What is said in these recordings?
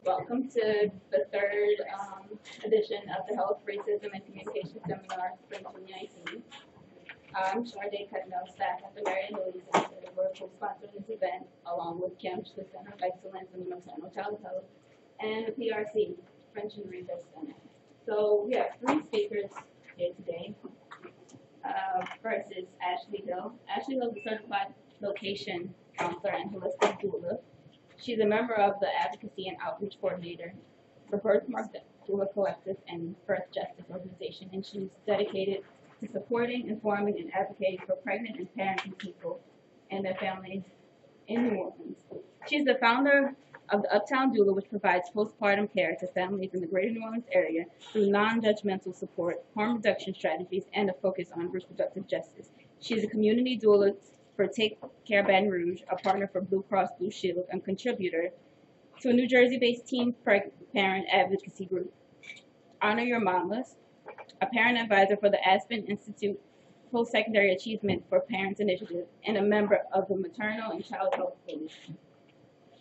Welcome to the third edition of the Health, Racism, and Communication Seminar Spring 2019. I'm Sharday Cutnell, staff at the Mary and Louise Center. We're co-sponsoring this event along with Kim's, the Center of Excellence in Maternal Child Health, and the PRC, French and Research Center. So we have three speakers here today. First is Ashley Hill. Ashley Hill is a certified location counselor and holistic doula. She's a member of the Advocacy and Outreach Coordinator for Birthmark Doula Collective and Birth Justice Organization, and she's dedicated to supporting, informing, and advocating for pregnant and parenting people and their families in New Orleans. She's the founder of the Uptown Doula, which provides postpartum care to families in the greater New Orleans area through non-judgmental support, harm reduction strategies, and a focus on reproductive justice. She's a community doula for Take Care Baton Rouge, a partner for Blue Cross Blue Shield, and contributor to a New Jersey-based teen parent advocacy group, Honor Your Mamas, a parent advisor for the Aspen Institute Post-Secondary Achievement for Parents Initiative, and a member of the Maternal and Child Health Coalition.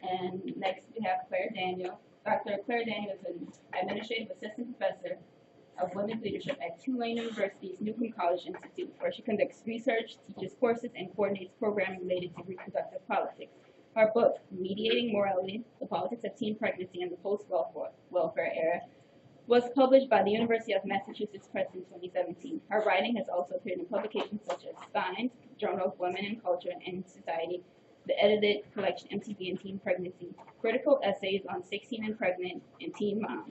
And next we have Clare Daniel. Dr. Clare Daniel is an administrative assistant professor of women's leadership at Tulane University's Newcomb College Institute, where she conducts research, teaches courses, and coordinates programming related to reproductive politics. Her book, Mediating Morality, The Politics of Teen Pregnancy in the Post-Welfare Era, was published by the University of Massachusetts Press in 2017. Her writing has also appeared in publications such as Signs, Journal of Women in Culture and Society, the edited collection MTV and Teen Pregnancy, critical essays on 16 and Pregnant, and Teen Mom.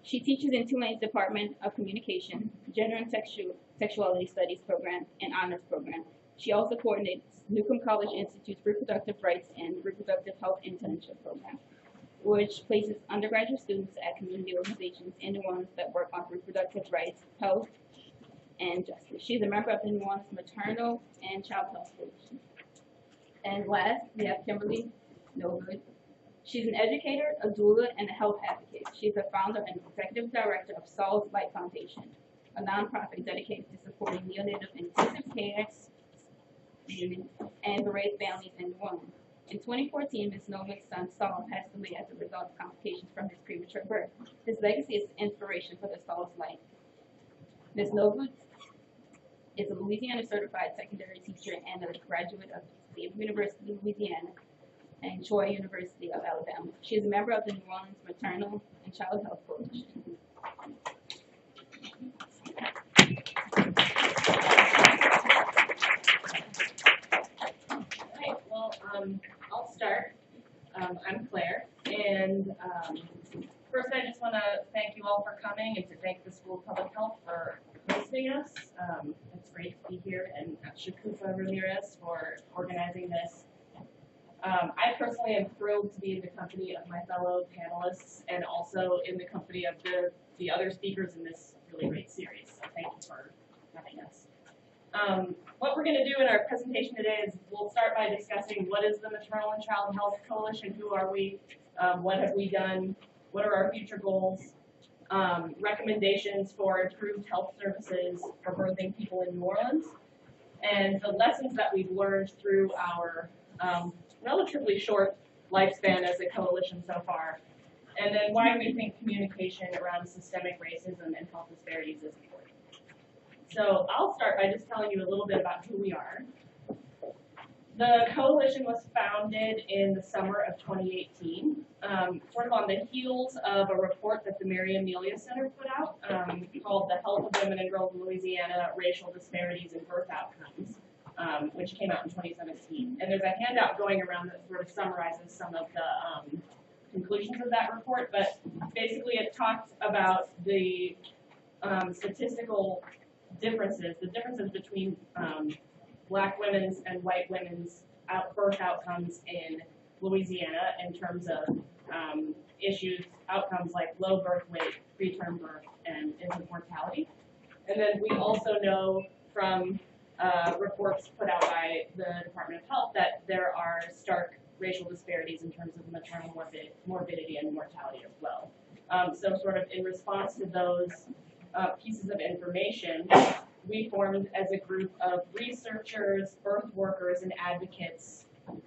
She teaches in Tulane's Department of Communication, Gender and Sexuality Studies program, and Honors program. She also coordinates Newcomb College Institute's Reproductive Rights and Reproductive Health Internship program, which places undergraduate students at community organizations in New Orleans that work on reproductive rights, health, and justice. She's a member of the New Orleans Maternal and Child Health Coalition. And last, we have Kimberly Novod. She's an educator, a doula, and a health advocate. She's the founder and executive director of Saul's Light Foundation, a nonprofit dedicated to supporting neonatal intensive care units and bereaved families in New Orleans. In 2014, Ms. Novod's son Saul passed away as a result of complications from his premature birth. His legacy is inspiration for the Saul's Light. Ms. Novod is a Louisiana certified secondary teacher and a graduate of State University of Louisiana and Troy University of Alabama. She is a member of the New Orleans Maternal and Child Health Coalition. Right, well, I'll start. I'm Clare, and first I just want to thank you all for coming and to thank the School of Public Health for hosting us. It's great to be here, and Shakufa Ramirez for organizing this. I personally am thrilled to be in the company of my fellow panelists and also in the company of the other speakers in this really great series. So thank you for having us. What we're going to do in our presentation today is we'll start by discussing what is the Maternal and Child Health Coalition, who are we, what have we done, what are our future goals, recommendations for improved health services for birthing people in New Orleans, and the lessons that we've learned through our relatively short lifespan as a coalition so far, and then why we think communication around systemic racism and health disparities is important. So I'll start by just telling you a little bit about who we are. The coalition was founded in the summer of 2018, sort of on the heels of a report that the Mary Amelia Center put out called The Health of Women and Girls in Louisiana, Racial Disparities in Birth Outcomes, which came out in 2017. And there's a handout going around that sort of summarizes some of the conclusions of that report, but basically it talks about the statistical differences, the differences between Black women's and white women's birth outcomes in Louisiana in terms of outcomes like low birth weight, preterm birth, and infant mortality. And then we also know from reports put out by the Department of Health that there are stark racial disparities in terms of maternal morbidity and mortality as well. So sort of in response to those pieces of information, we formed as a group of researchers, birth workers, and advocates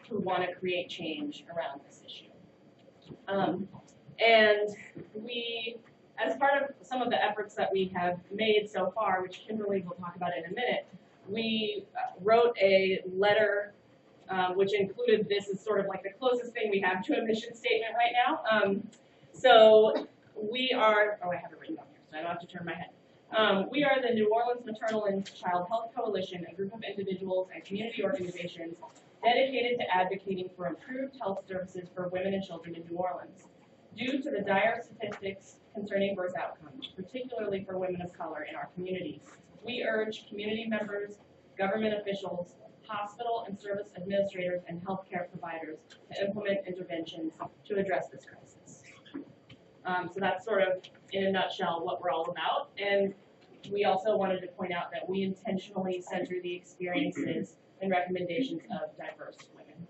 who want to create change around this issue. And we, as part of some of the efforts that we have made so far, which Kimberly will talk about in a minute, we wrote a letter which included this as sort of like the closest thing we have to a mission statement right now. So we are, oh, I have it written down here, so I don't have to turn my head. We are the New Orleans Maternal and Child Health Coalition, a group of individuals and community organizations dedicated to advocating for improved health services for women and children in New Orleans. Due to the dire statistics concerning birth outcomes, particularly for women of color in our community, we urge community members, government officials, hospital and service administrators, and healthcare providers to implement interventions to address this crisis. So that's sort of, in a nutshell, what we're all about. And we also wanted to point out that we intentionally center the experiences and recommendations of diverse women.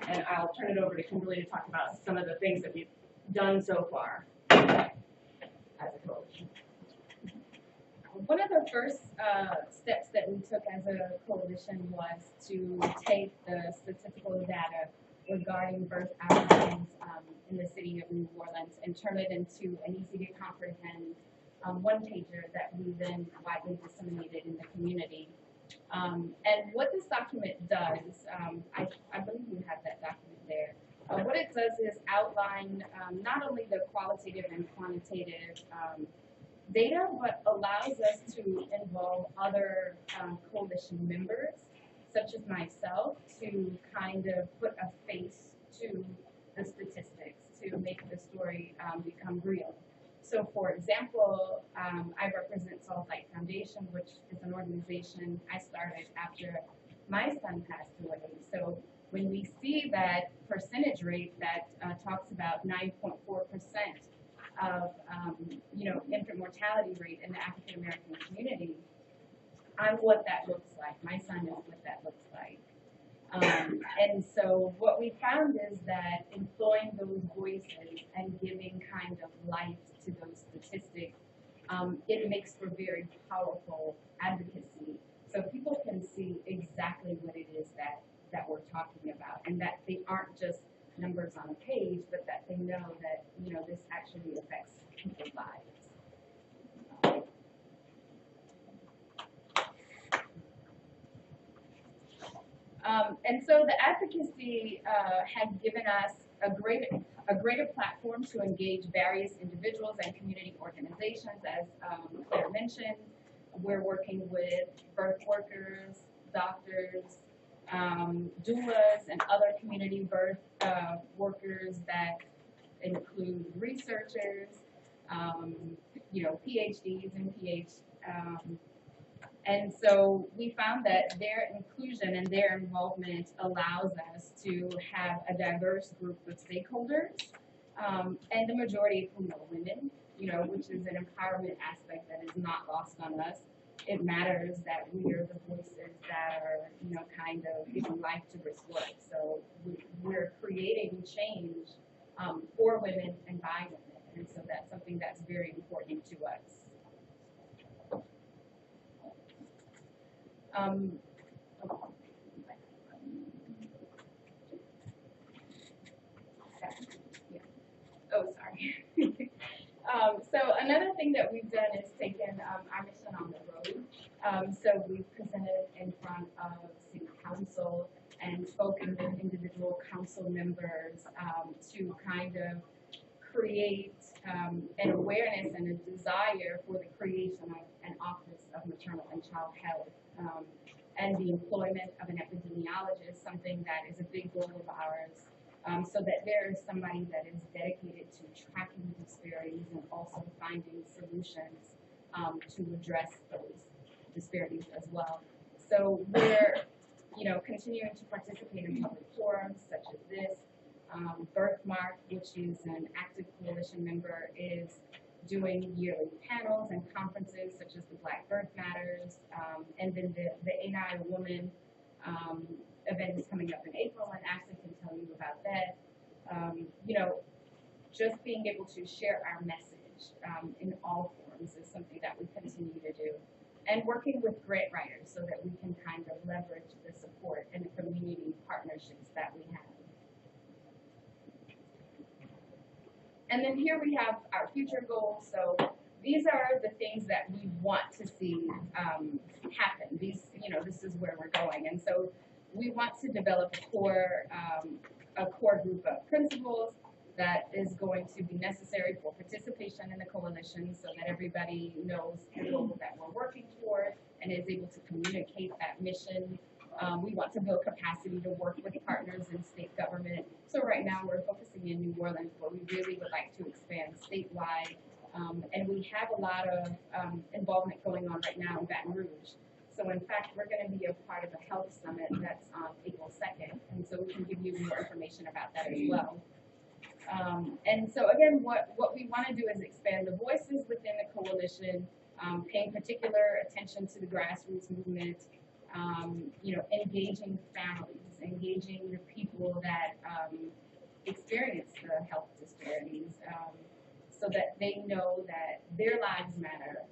And I'll turn it over to Kimberly to talk about some of the things that we've done so far as a coalition. One of the first steps that we took as a coalition was to take the statistical data regarding birth outcomes in the city of New Orleans and turn it into an easy to comprehend one-pager that we then widely disseminated in the community. And what this document does, I believe you have that document there. What it does is outline not only the qualitative and quantitative data, but allows us to involve other coalition members, such as myself, to kind of put a face to the statistics, to make the story become real. So for example, I represent Salt Lake Foundation, which is an organization I started after my son passed away. So when we see that percentage rate that talks about 9.4% of infant mortality rate in the African American community, I'm what that looks like. My son is what that looks like. And so what we found is that employing those voices and giving kind of life to those statistics, it makes for very powerful advocacy. So people can see exactly what it is that we're talking about, and that they aren't just numbers on a page, but that they know that this actually affects people's lives. And so the advocacy has given us a greater platform to engage various individuals and community organizations. As Claire mentioned, we're working with birth workers, doctors, doulas, and other community birth workers that include researchers, PhDs and and so we found that their inclusion and their involvement allows us to have a diverse group of stakeholders, and the majority of whom are women, which is an empowerment aspect that is not lost on us. It matters that we are the voices that are, kind of giving life to this work. So we're creating change for women and by women, and so that's something that's very important to us. Oh, sorry. So another thing that we've done is taken our mission on the road. So we've presented in front of City Council and spoken with individual council members to kind of create an awareness and a desire for the creation of an Office of Maternal and Child Health. And the employment of an epidemiologist, something that is a big goal of ours, so that there is somebody that is dedicated to tracking disparities and also finding solutions to address those disparities as well. So we're, continuing to participate in public forums such as this. Birthmark, which is an active coalition member, is doing yearly panels and conferences such as the Black Birth Matters, and then the Ain't I a Woman event is coming up in April, and Ashley can tell you about that. Just being able to share our message in all forms is something that we continue to do. And working with grant writers so that we can kind of leverage the support and the community partnerships that we have. And then here we have our future goals. So these are the things that we want to see happen. These, this is where we're going. And so we want to develop a core group of principles that is going to be necessary for participation in the coalition so that everybody knows the goal that we're working toward and is able to communicate that mission. We want to build capacity to work with partners in state government. So right now we're focusing in New Orleans, but we really would like to expand statewide. And we have a lot of involvement going on right now in Baton Rouge. So in fact, we're going to be a part of a health summit that's on April 2nd. And so we can give you more information about that as well. And so again, what we want to do is expand the voices within the coalition, paying particular attention to the grassroots movement, engaging families, engaging the people that experience the health disparities, so that they know that their lives matter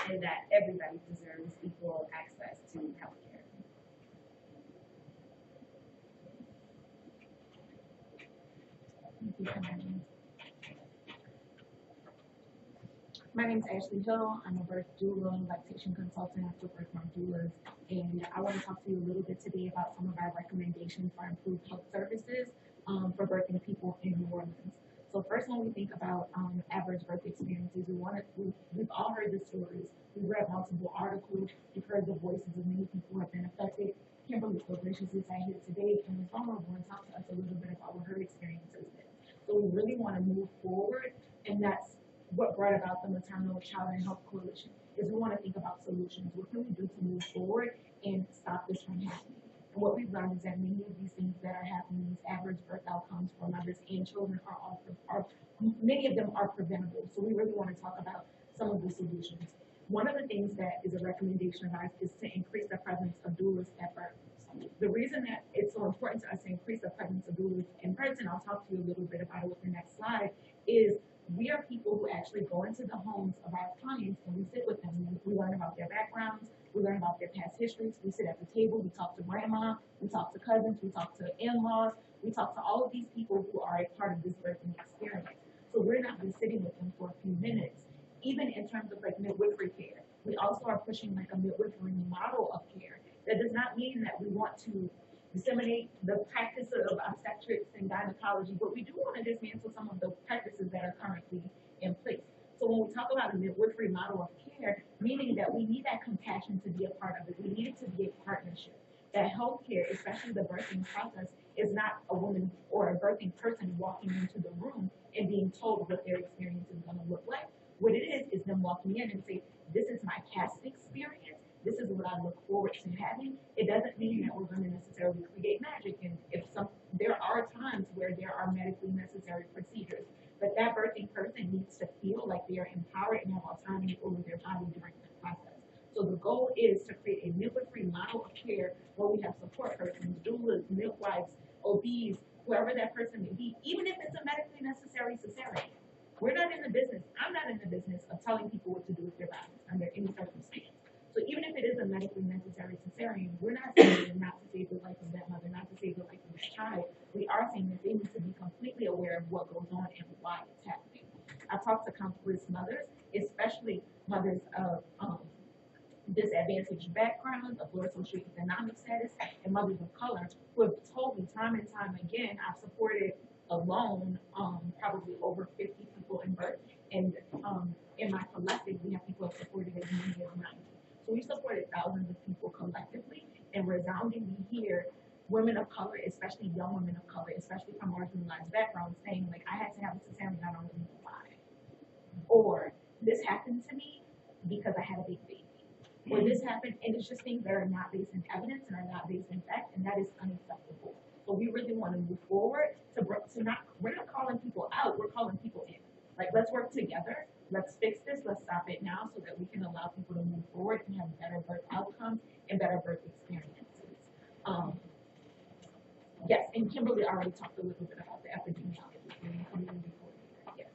and that everybody deserves equal access to health care. My name is Ashley Hill. I'm a birth doula and lactation consultant after birth mom doulas, and I want to talk to you a little bit today about some of our recommendations for improved health services for birthing people in New Orleans. So first, when we think about adverse birth experiences, we've all heard the stories. We've read multiple articles. We've heard the voices of many people who have been affected. Kimberly so graciously sat here today and was vulnerable and talked to us a little bit about what her experience has been. So we really want to move forward, and that's what brought about the Maternal Child and Health Coalition, is we want to think about solutions. What can we do to move forward and stop this from happening? And what we've learned is that many of these things that are happening, these average birth outcomes for mothers and children, many of them are preventable. So we really want to talk about some of the solutions. One of the things that is a recommendation of ours is to increase the presence of doulas at birth. The reason that it's so important to us to increase the presence of doulas in person, I'll talk to you a little bit about it with the next slide, is we are people who actually go into the homes of our clients and we sit with them. We learn about their backgrounds, we learn about their past histories, we sit at the table, we talk to grandma, we talk to cousins, we talk to in-laws, we talk to all of these people who are a part of this birthing experience. So we're not just sitting with them for a few minutes. Even in terms of like midwifery care, we also are pushing like a midwifery model of care. That does not mean that we want to disseminate the practice of obstetrics and gynecology, but we do want to dismantle some of the practices that are currently in place. So when we talk about a midwifery model of care, meaning that we need that compassion to be a part of it, we need it to be a partnership. That healthcare, especially the birthing process, is not a woman or a birthing person walking into the room and being told what their experience is going to look like. What it is them walking in and say, this is my past experience. This is what I look forward to having. It doesn't mean that we're going to necessarily create magic. And there are times where there are medically necessary procedures, but that birthing person needs to feel like they are empowered and have autonomy over their body during the process. So the goal is to create a midwifery model of care where we have support persons, doulas, midwives, OBs, whoever that person may be, even if it's a medically necessary cesarean. We're not in the business, I'm not in the business of telling people what to do with their bodies under any circumstance. So even if it is a medically necessary cesarean, we're not saying not to save the life of that mother, not to save the life of that child. We are saying that they need to be completely aware of what goes on and why it's happening. I've talked to countless mothers, especially mothers of disadvantaged backgrounds, of lower socioeconomic status, and mothers of color who have told me time and time again, I've supported alone probably over 50 people in birth, and in my collective, we have people who have supported as many as 90. So we supported thousands of people collectively, and resoundingly hear women of color, especially young women of color, especially from marginalized backgrounds, saying like, I had to have a cesarean, I don't really know why. Or this happened to me because I had a big baby. Or this happened, and it's just things that are not based in evidence and are not based in fact, and that is unacceptable. So we really want to move forward we're not calling people out, we're calling people in. Like, let's work together, let's fix this, let's stop it now so that we can allow people to move forward and have better birth outcomes and better birth experiences. Yes, and Kimberly already talked a little bit about the epidemiology and community coordinator. Yes.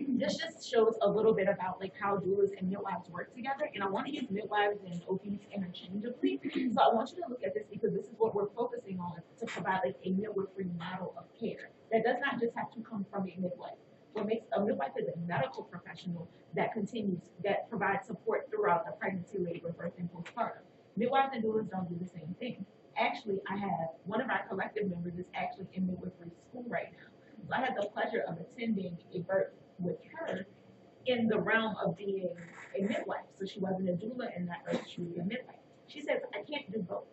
This just shows a little bit about like how doulas and midwives work together, and I want to use midwives and OBs interchangeably. So I want you to look at this because this is what we're focusing on, to provide like a midwifery model of care that That does not just have to come from a midwife. What makes a midwife is a medical professional that provides support throughout the pregnancy, labor, birth, and postpartum. Midwives and doulas don't do the same thing. Actually, I have one of our collective members is actually in midwifery school right now. So I had the pleasure of attending a birth with her in the realm of being a midwife. So she wasn't a doula in that birth, she was a midwife. She says, I can't do both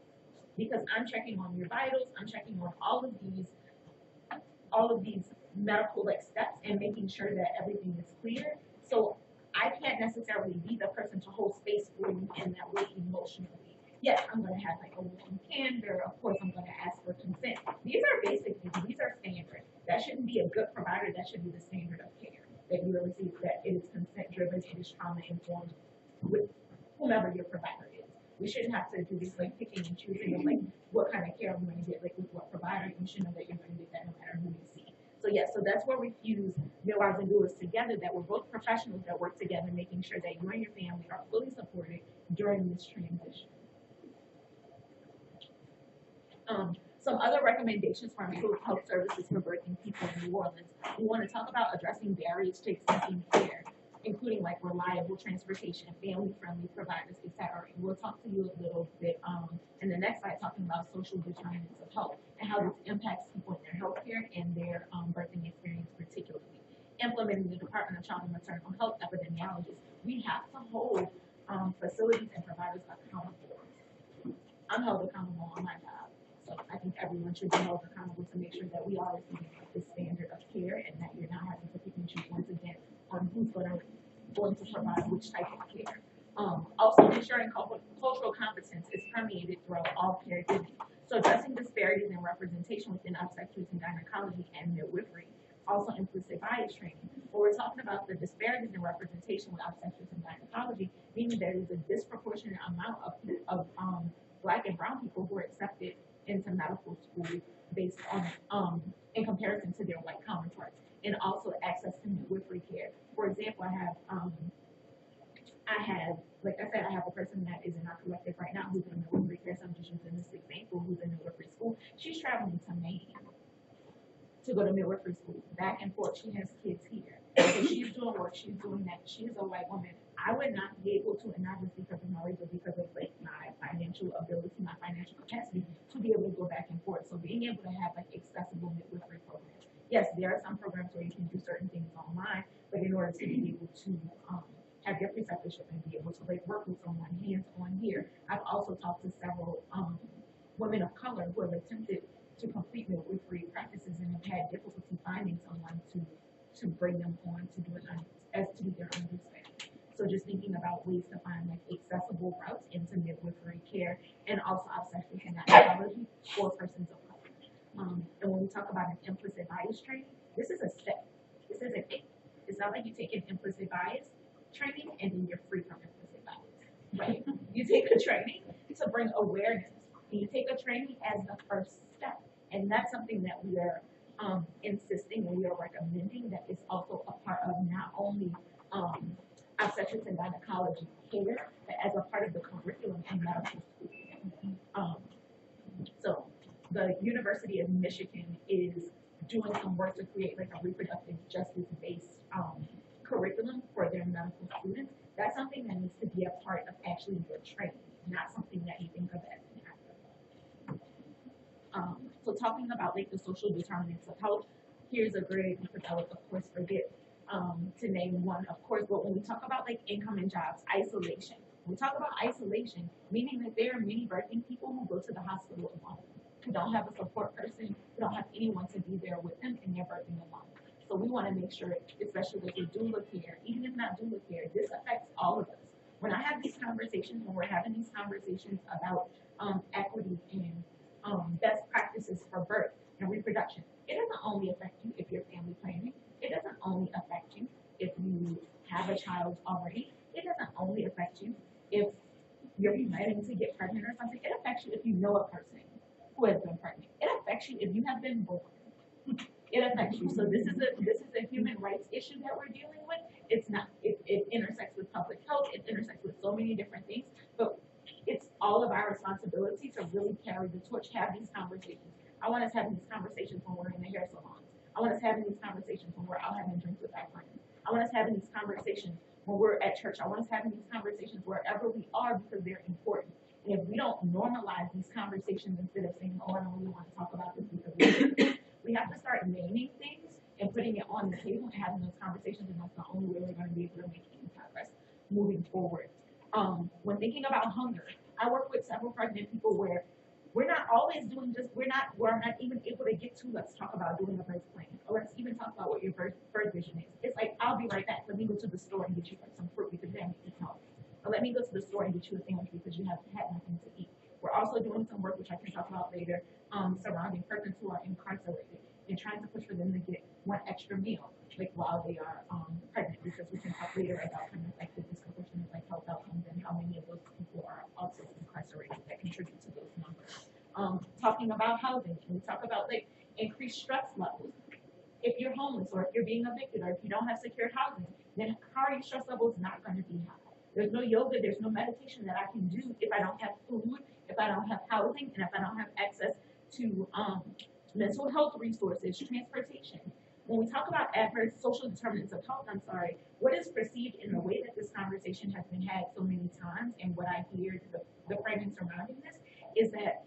because I'm checking on your vitals, I'm checking on all of these medical steps and making sure that everything is clear. So I can't necessarily be the person to hold space for you in that way emotionally. Yes, I'm going to have a warm candor. Of course, I'm going to ask for consent. These are basic things. These are standard. That shouldn't be a good provider. That should be the standard of care that you will receive. That it is consent driven. It is trauma informed with whomever your provider is. We shouldn't have to do this picking and choosing of what kind of care I'm going to get with what provider. You should know that you're going to get that no matter who you see. So yeah, so that's where we fuse midwives and doulas together. That we're both professionals that work together, making sure that you and your family are fully supported during this transition. Some other recommendations for improved health services for birthing people in New Orleans. We want to talk about addressing barriers to accessing care, including reliable transportation, family-friendly providers, etc. And we'll talk to you a little bit in the next slide talking about social determinants of health and how this impacts people in their healthcare and their birthing experience particularly. Implementing the Department of Child and Maternal Health epidemiologists, we have to hold facilities and providers accountable. I'm held accountable on my job. So I think everyone should be held accountable to make sure that we are receiving the standard of care and that you're not having to pick and choose once again on who's going to provide which type of care. Also ensuring cultural competence is permeated throughout all care giving. So addressing disparities in representation within obstetrics and gynecology and midwifery. Also implicit bias training. When we're talking about the disparities in representation with obstetrics and gynecology, meaning there is a disproportionate amount of Black and brown people who are accepted into medical school based on in comparison to their white counterparts, and also access to midwifery care. For example, I have, like I said, I have a person that is in our collective right now who's in midwifery care. So I'm just using this example, who's in midwifery school. She's traveling to Maine to go to midwifery school, back and forth. She has kids here. So she's doing work, she's doing that. She is a white woman. I would not be able to, and not just because of my race, but because of my financial ability, my financial capacity, to be able to go back and forth. So being able to have accessible midwifery programs. Yes, there are some programs where you can do certain things online, but in order to be able to have your preceptorship and be able to work with someone hands on here, I've also talked to several women of color who have attempted to complete midwifery practices and have had difficulty finding someone to bring them on to do it as to be their understanding. So just thinking about ways to find accessible routes into midwifery care and also obstetrics and gynecology for persons of color. And when we talk about an implicit bias training, this is a step. This isn't it. It's not like you take an implicit bias training and then you're free from implicit bias, right? You take a training to bring awareness. And you take a training as the first step. And that's something that we are insisting and we are recommending that is also a part of not only obstetrics and gynecology care, but as a part of the curriculum in medical school. So the University of Michigan is doing some work to create a reproductive justice-based curriculum for their medical students. That's something that needs to be a part of actually your training, not something that you think of as an afterthought. So talking about the social determinants of health, here's a great, because I would of course forget to name one, of course, but when we talk about income and jobs, isolation. When we talk about isolation, meaning that there are many birthing people who go to the hospital alone, who don't have a support person, who don't have anyone to be there with them, and they're birthing alone. So we want to make sure, especially with your doula care, even if not doula care, this affects all of us. When I have these conversations, when we're having these conversations about equity and best practices for birth and reproduction, it doesn't only affect you if you're family planning. It doesn't only affect you if you have a child already. It doesn't only affect you if you're planning to get pregnant or something. It affects you if you know a person who has been pregnant. It affects you if you have been born. It affects you. So this is a human rights issue that we're dealing with. It's not. It intersects with public health. It intersects with so many different things. But it's all of our responsibility to really carry the torch, have these conversations. I want us having these conversations when we're in the hair salons. I want us having these conversations when we're out having drinks with our friends. I want us having these conversations when we're at church. I want us having these conversations wherever we are because they're important. And if we don't normalize these conversations instead of saying, oh, I don't really want to talk about this because we have to start naming things and putting it on the table and having those conversations, and that's the only way we're going to be able to make any progress moving forward. When thinking about hunger, I work with several pregnant people where we're not always doing just, we're not even able to get to, let's talk about doing a birth plan, or let's even talk about what your birth vision is. It's like, I'll be right back. Let me go to the store and get you like some fruit because that makes you healthy. Or let me go to the store and get you a sandwich because you haven't had nothing to eat. We're also doing some work, which I can talk about later, surrounding persons who are incarcerated and trying to push for them to get one extra meal, like while they are pregnant, because we can talk later about kind of like the disproportionate like health outcomes and how many of those people are also incarcerated that contribute to those numbers. Talking about housing, and we talk about like increased stress levels. If you're homeless or if you're being evicted or if you don't have secure housing, then how are your stress levels not going to be high? There's no yoga, there's no meditation that I can do if I don't have food, if I don't have housing, and if I don't have access to mental health resources, transportation. When we talk about adverse social determinants of health, what is perceived in the way that this conversation has been had so many times, and what I hear the framing surrounding this is that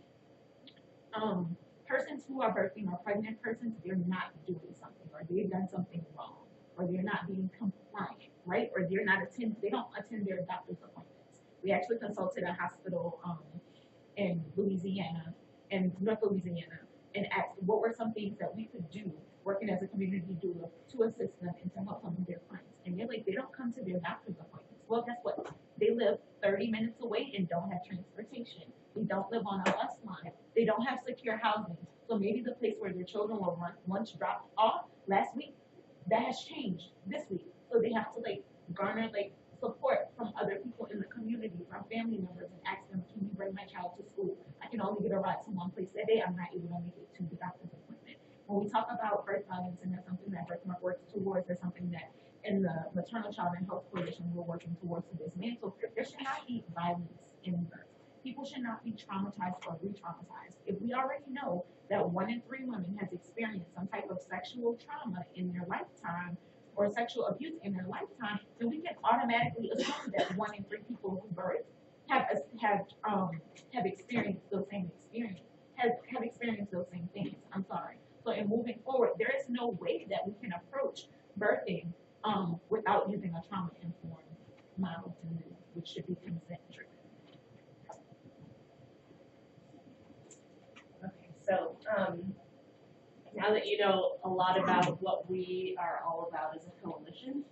persons who are birthing or pregnant persons, they're not doing something, or they've done something wrong, or they're not being compliant, right? Or they don't attend their doctor's appointments. We actually consulted a hospital in Louisiana, in North Louisiana, and asked what were some things that we could do working as a community doula to assist them and to help some of their clients. And they're like, they don't come to their doctor's appointments. Well, guess what? They live 30 minutes away and don't have transportation. They don't live on a bus line. They don't have secure housing. So maybe the place where their children were once dropped off last week, that has changed this week. So they have to like garner like support from other people in the community, from family members, and ask them, can you bring my child to school? I can only get a ride to one place that day. I'm not able to make it to the doctor's appointment. When we talk about birth violence, and that's something that Birthmark works towards, there's something that in the Maternal Child and Health Coalition we're working towards to dismantle. There should not be violence in birth. People should not be traumatized or re-traumatized. If we already know that 1 in 3 women has experienced some type of sexual trauma in their lifetime, or sexual abuse in their lifetime, then we can automatically assume that 1 in 3 people who birth have experienced those same have experienced those same things. So in moving forward, there is no way that we can approach birthing without using a trauma-informed model, which should be consent-driven. Okay, so now that you know a lot about what we are all about as a coalition,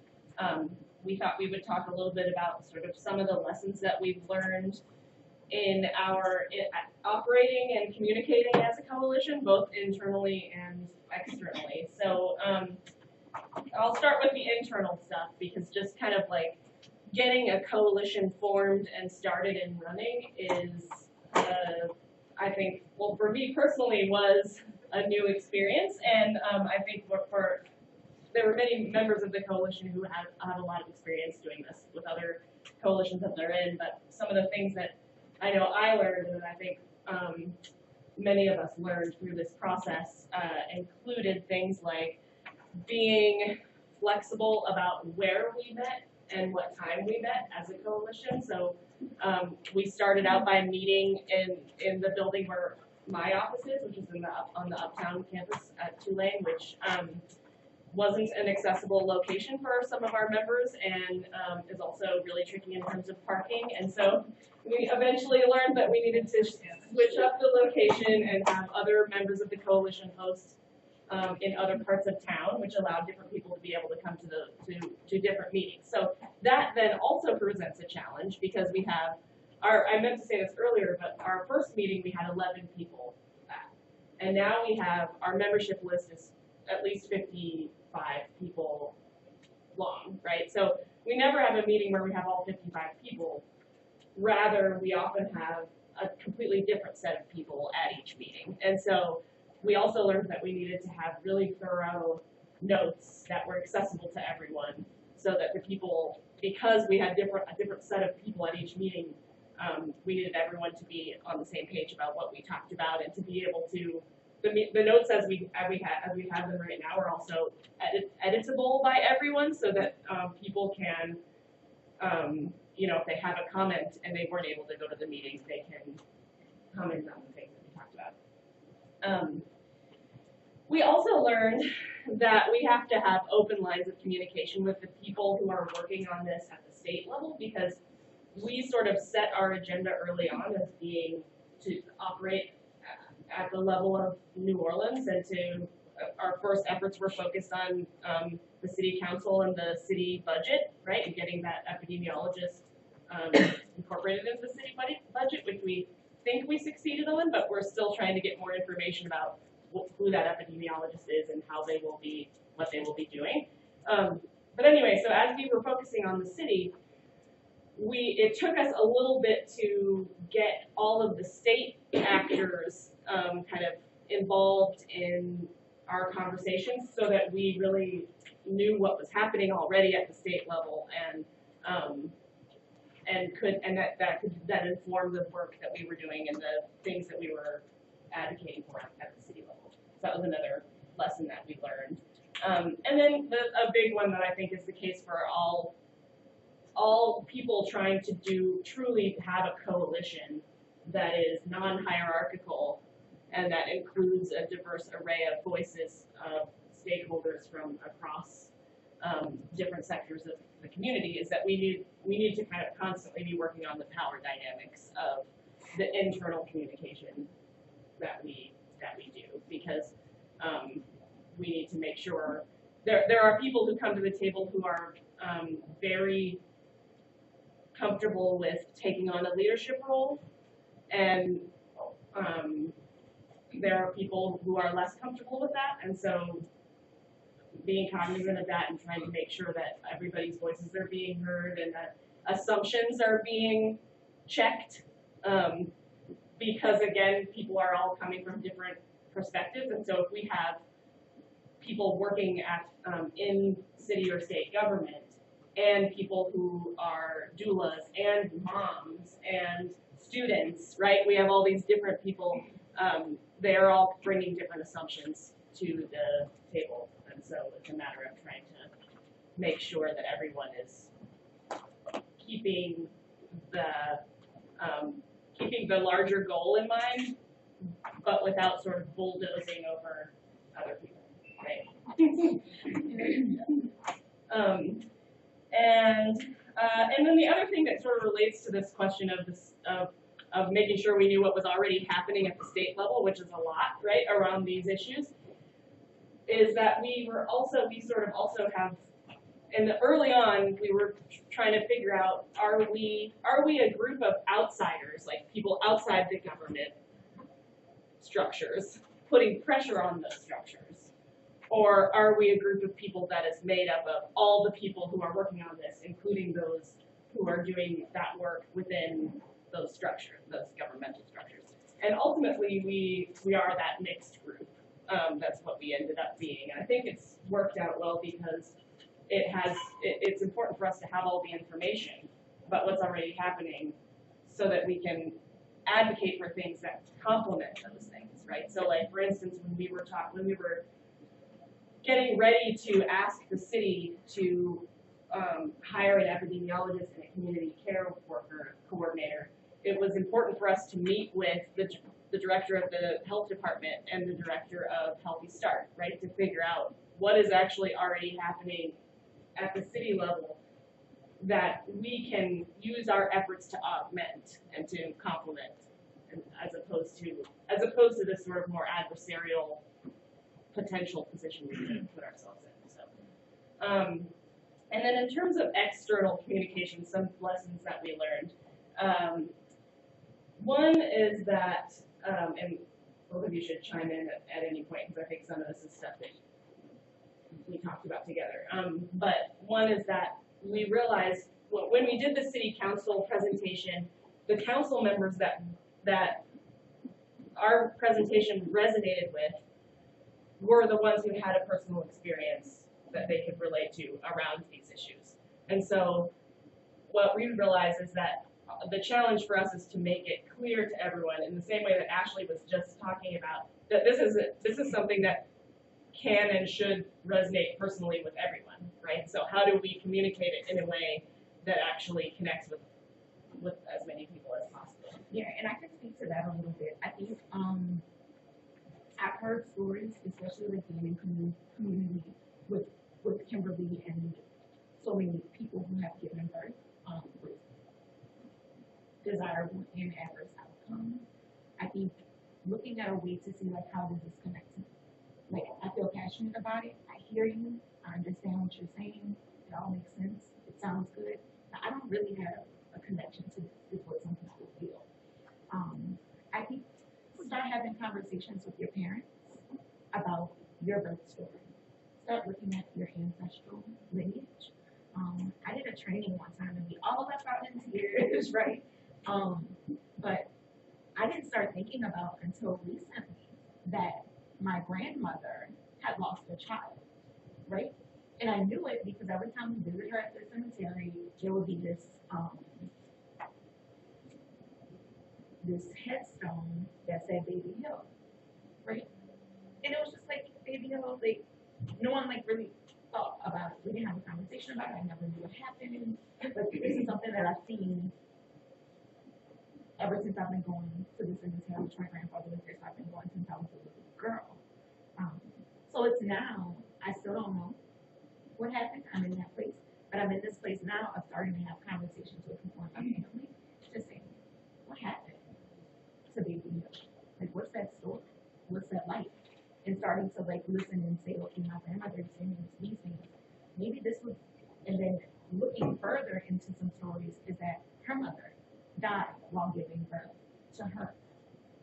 we thought we would talk a little bit about sort of some of the lessons that we've learned in our operating and communicating as a coalition, both internally and externally. So I'll start with the internal stuff, because just kind of like getting a coalition formed and started and running is, I think, well, for me personally, was a new experience, and I think there were many members of the coalition who have a lot of experience doing this with other coalitions that they're in, but some of the things that I know I learned, and I think many of us learned through this process, included things like being flexible about where we met and what time we met as a coalition. So we started out by meeting in the building where my office is, which is on the Uptown campus at Tulane, which wasn't an accessible location for some of our members, and is also really tricky in terms of parking. And so we eventually learned that we needed to switch up the location and have other members of the coalition host in other parts of town, which allowed different people to be able to come to different meetings. So that then also presents a challenge, because we have I meant to say this earlier, but our first meeting we had 11 people at, and now we have our membership list is at least 55 people long, right? So we never have a meeting where we have all 55 people. Rather, we often have a completely different set of people at each meeting. And so we also learned that we needed to have really thorough notes that were accessible to everyone, so that the people, because we had a different set of people at each meeting, we needed everyone to be on the same page about what we talked about, and to be able to the notes as we have them right now are also editable by everyone, so that people can, if they have a comment and they weren't able to go to the meetings, they can comment on the things that we talked about. We also learned that we have to have open lines of communication with the people who are working on this at the state level, because we sort of set our agenda early on as being to operate at the level of New Orleans, and our first efforts were focused on the city council and the city budget, right, and getting that epidemiologist incorporated into the city budget, which we think we succeeded on, but we're still trying to get more information about who that epidemiologist is and what they will be doing. But anyway, so as we were focusing on the city, it took us a little bit to get all of the state actors kind of involved in our conversations, so that we really knew what was happening already at the state level, and that could then inform the work that we were doing and the things that we were advocating for at the city level. So that was another lesson that we learned. And then a big one that I think is the case for all people trying to truly have a coalition that is non-hierarchical and that includes a diverse array of voices of stakeholders from across different sectors of the community, is that we need to kind of constantly be working on the power dynamics of the internal communication that we do, because we need to make sure there are people who come to the table who are very comfortable with taking on a leadership role, and there are people who are less comfortable with that, and so being cognizant of that and trying to make sure that everybody's voices are being heard and that assumptions are being checked, because again, people are all coming from different perspectives, and so if we have people working at in city or state government, and people who are doulas and moms and students, right? We have all these different people. They are all bringing different assumptions to the table, and so it's a matter of trying to make sure that everyone is keeping the larger goal in mind, but without sort of bulldozing over other people, right? And then the other thing that sort of relates to this question of making sure we knew what was already happening at the state level, which is a lot, right, around these issues, is that we sort of also have, early on, we were trying to figure out, are we a group of outsiders, like people outside the government structures, putting pressure on those structures? Or are we a group of people that is made up of all the people who are working on this, including those who are doing that work within those structures, those governmental structures? And ultimately, we are that mixed group. That's what we ended up being. And I think it's worked out well, because it's important for us to have all the information about what's already happening, so that we can advocate for things that complement those things, right? So, like, for instance, when we were getting ready to ask the city to hire an epidemiologist and a community care worker coordinator, it was important for us to meet with the director of the health department and the director of Healthy Start, right, to figure out what is actually already happening at the city level that we can use our efforts to augment and to complement, as opposed to this sort of more adversarial potential position we can put ourselves in. So, and then in terms of external communication, some lessons that we learned. One is that, and both of you should chime in at any point, because I think some of this is stuff that we talked about together. But one is that we realized when we did the city council presentation, the council members that our presentation resonated with were the ones who had a personal experience that they could relate to around these issues. And so what we realized is that the challenge for us is to make it clear to everyone in the same way that Ashley was just talking about, that this is something that can and should resonate personally with everyone, right? So how do we communicate it in a way that actually connects with as many people as possible? Yeah, and I can speak to that a little bit. I think I've heard stories, especially like being in community with Kimberly and so many people who have given birth with desirable and adverse outcomes. I think looking at a way to see like how does this connect to me? Like I feel passionate about it. I hear you. I understand what you're saying. It all makes sense. It sounds good. But I don't really have a connection to this, is what some people feel. I think start having conversations with your parents about your birth story. Start looking at your ancestral lineage. I did a training one time and we all left out in tears, right? But I didn't start thinking about until recently that my grandmother had lost a child, right? And I knew it because every time we visited her at the cemetery, there would be this headstone that said Baby Hill, right? And it was just like Baby Hill, like no one like really thought about it. We didn't have a conversation about it. I never knew what happened. But this is something that I've seen ever since I've been going to the cemetery, which my grandfather was there, so I've been going since I was a little girl. So it's now, I still don't know what happened. I'm in that place. But I'm in this place now of starting to have conversations with people in my family, just saying, what happened to Baby Hill? Like, what's that story? What's that like? And starting to like listen and say, okay, my grandmother is saying these things. Maybe this was, and then looking further into some stories is that her mother died while giving birth to her.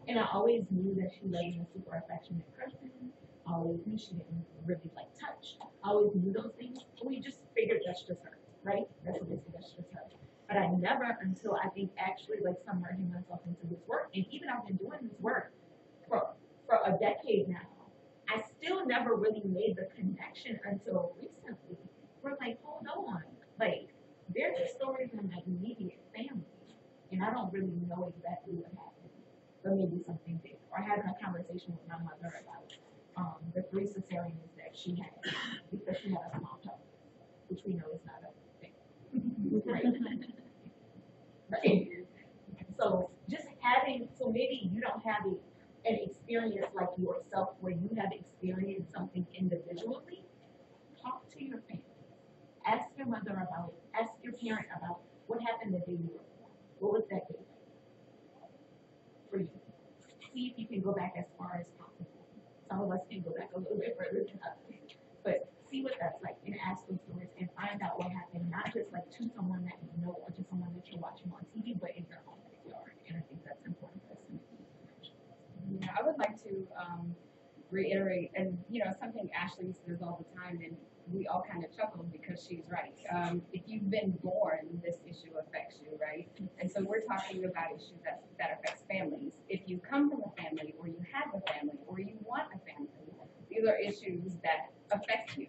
And I always knew that she was a super affectionate person. I always knew she didn't really like touch. I always knew those things. But we just figured that's just her, right? That's what we say, that's just her. But I never, until I think actually like submerging myself into this work, and even I've been doing this work for a decade now, I still never really made the connection until recently. We're like, hold on, like there's a story in my immediate family, and I don't really know exactly what happened, but maybe something big. Or having a conversation with my mother about the 3 cesareans that she had because she had a small pelvis, which we know is not a thing, right? Right. So just having, so maybe you don't have an experience like yourself where you have experienced something individually. Talk to your family. Ask your mother about it. Ask your parent about what happened the day you were born. What was that day like for you? See if you can go back as far as possible. Some of us can go back a little bit further than others. But see what that's like and ask those stories and find out what happened, not just like to someone that you know or to someone that you're watching on TV, but in your own backyard. And I think that's important for us to make. Yeah, I would like to reiterate, and something Ashley says all the time, and we all kind of chuckle because she's right. If you've been born, this issue affects you, right? And so we're talking about issues that affects families. If you come from a family, or you have a family, or you want a family, these are issues that affect you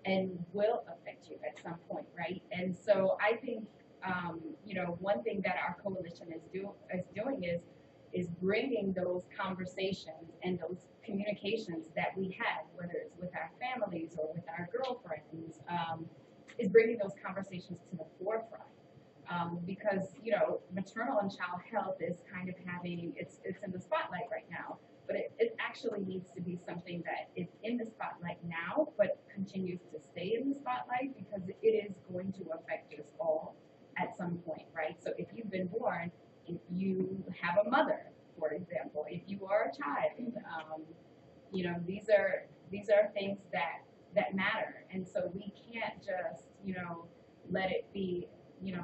and will affect you at some point, right? And so I think, one thing that our coalition is doing is bringing those conversations and those communications that we have, whether it's with our families or with our girlfriends, is bringing those conversations to the forefront. Because, maternal and child health is kind of having, it's in the spotlight right now, but it actually needs to be something that is in the spotlight now, but continues to stay in the spotlight because it is going to affect us all at some point, right? So if you've been born, if you have a mother, for example, if you are a child, these are things that matter, and so we can't just let it be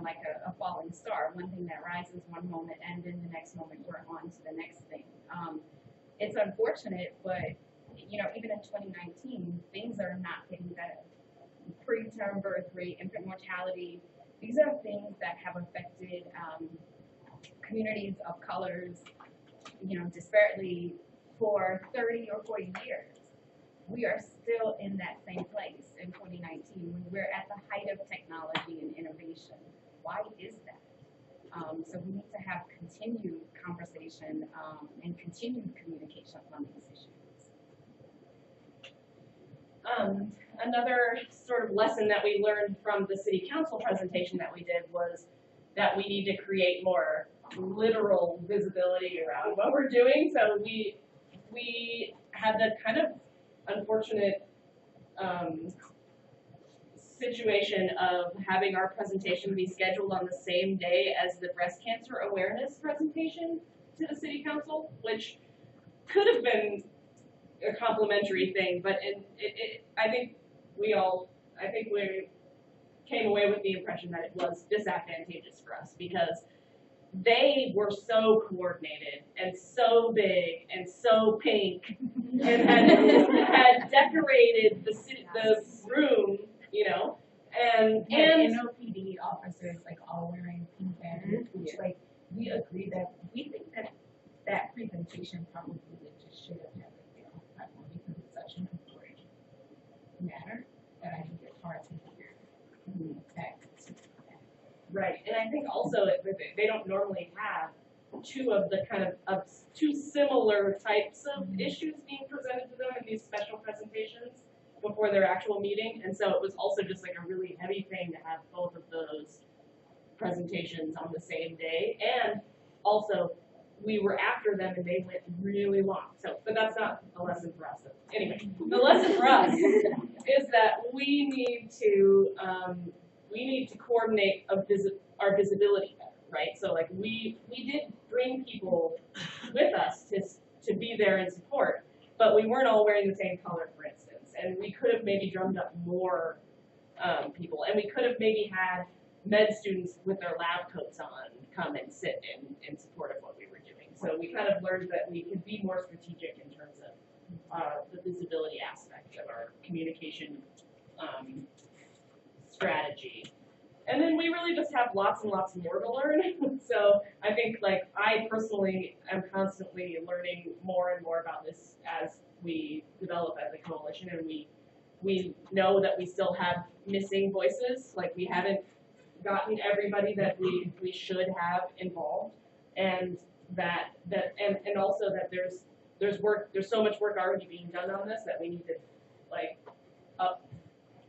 like a falling star, one thing that rises one moment and then the next moment we're on to the next thing. It's unfortunate, but even in 2019, things are not getting better. Preterm birth rate, infant mortality, these are things that have affected communities of colors, disparately for 30 or 40 years. We are still in that same place in 2019 when we're at the height of technology and innovation. Why is that? So we need to have continued conversation, and continued communication on these issues. Another sort of lesson that we learned from the city council presentation that we did was that we need to create more literal visibility around what we're doing. So we had the kind of unfortunate situation of having our presentation be scheduled on the same day as the breast cancer awareness presentation to the city council, which could have been a complimentary thing, but I think we came away with the impression that it was disadvantageous for us because they were so coordinated and so big and so pink and had decorated the room, you know, and NOPD officers like all wearing pink banners, which like we agree that we think that that presentation probably just should have had like their own platform because it's such an important matter that I think it's hard to hear that. Right, and I think also they don't normally have two similar types of issues being presented to them in these special presentations before their actual meeting, and so it was also just like a really heavy thing to have both of those presentations on the same day, and also we were after them and they went really long. So, but that's not a lesson for us. Anyway, the lesson for us is that we need to coordinate our visibility better, right? So like we did bring people with us to be there and support, but we weren't all wearing the same color, for instance, and we could have maybe drummed up more people, and we could have maybe had med students with their lab coats on come and sit in support of what we were doing. So we kind of learned that we can be more strategic in terms of the visibility aspect of our communication strategy. And then we really just have lots and lots more to learn. So I think like I personally am constantly learning more and more about this as we develop as a coalition, and we know that we still have missing voices, like we haven't gotten everybody that we should have involved, and and also that there's so much work already being done on this that we need to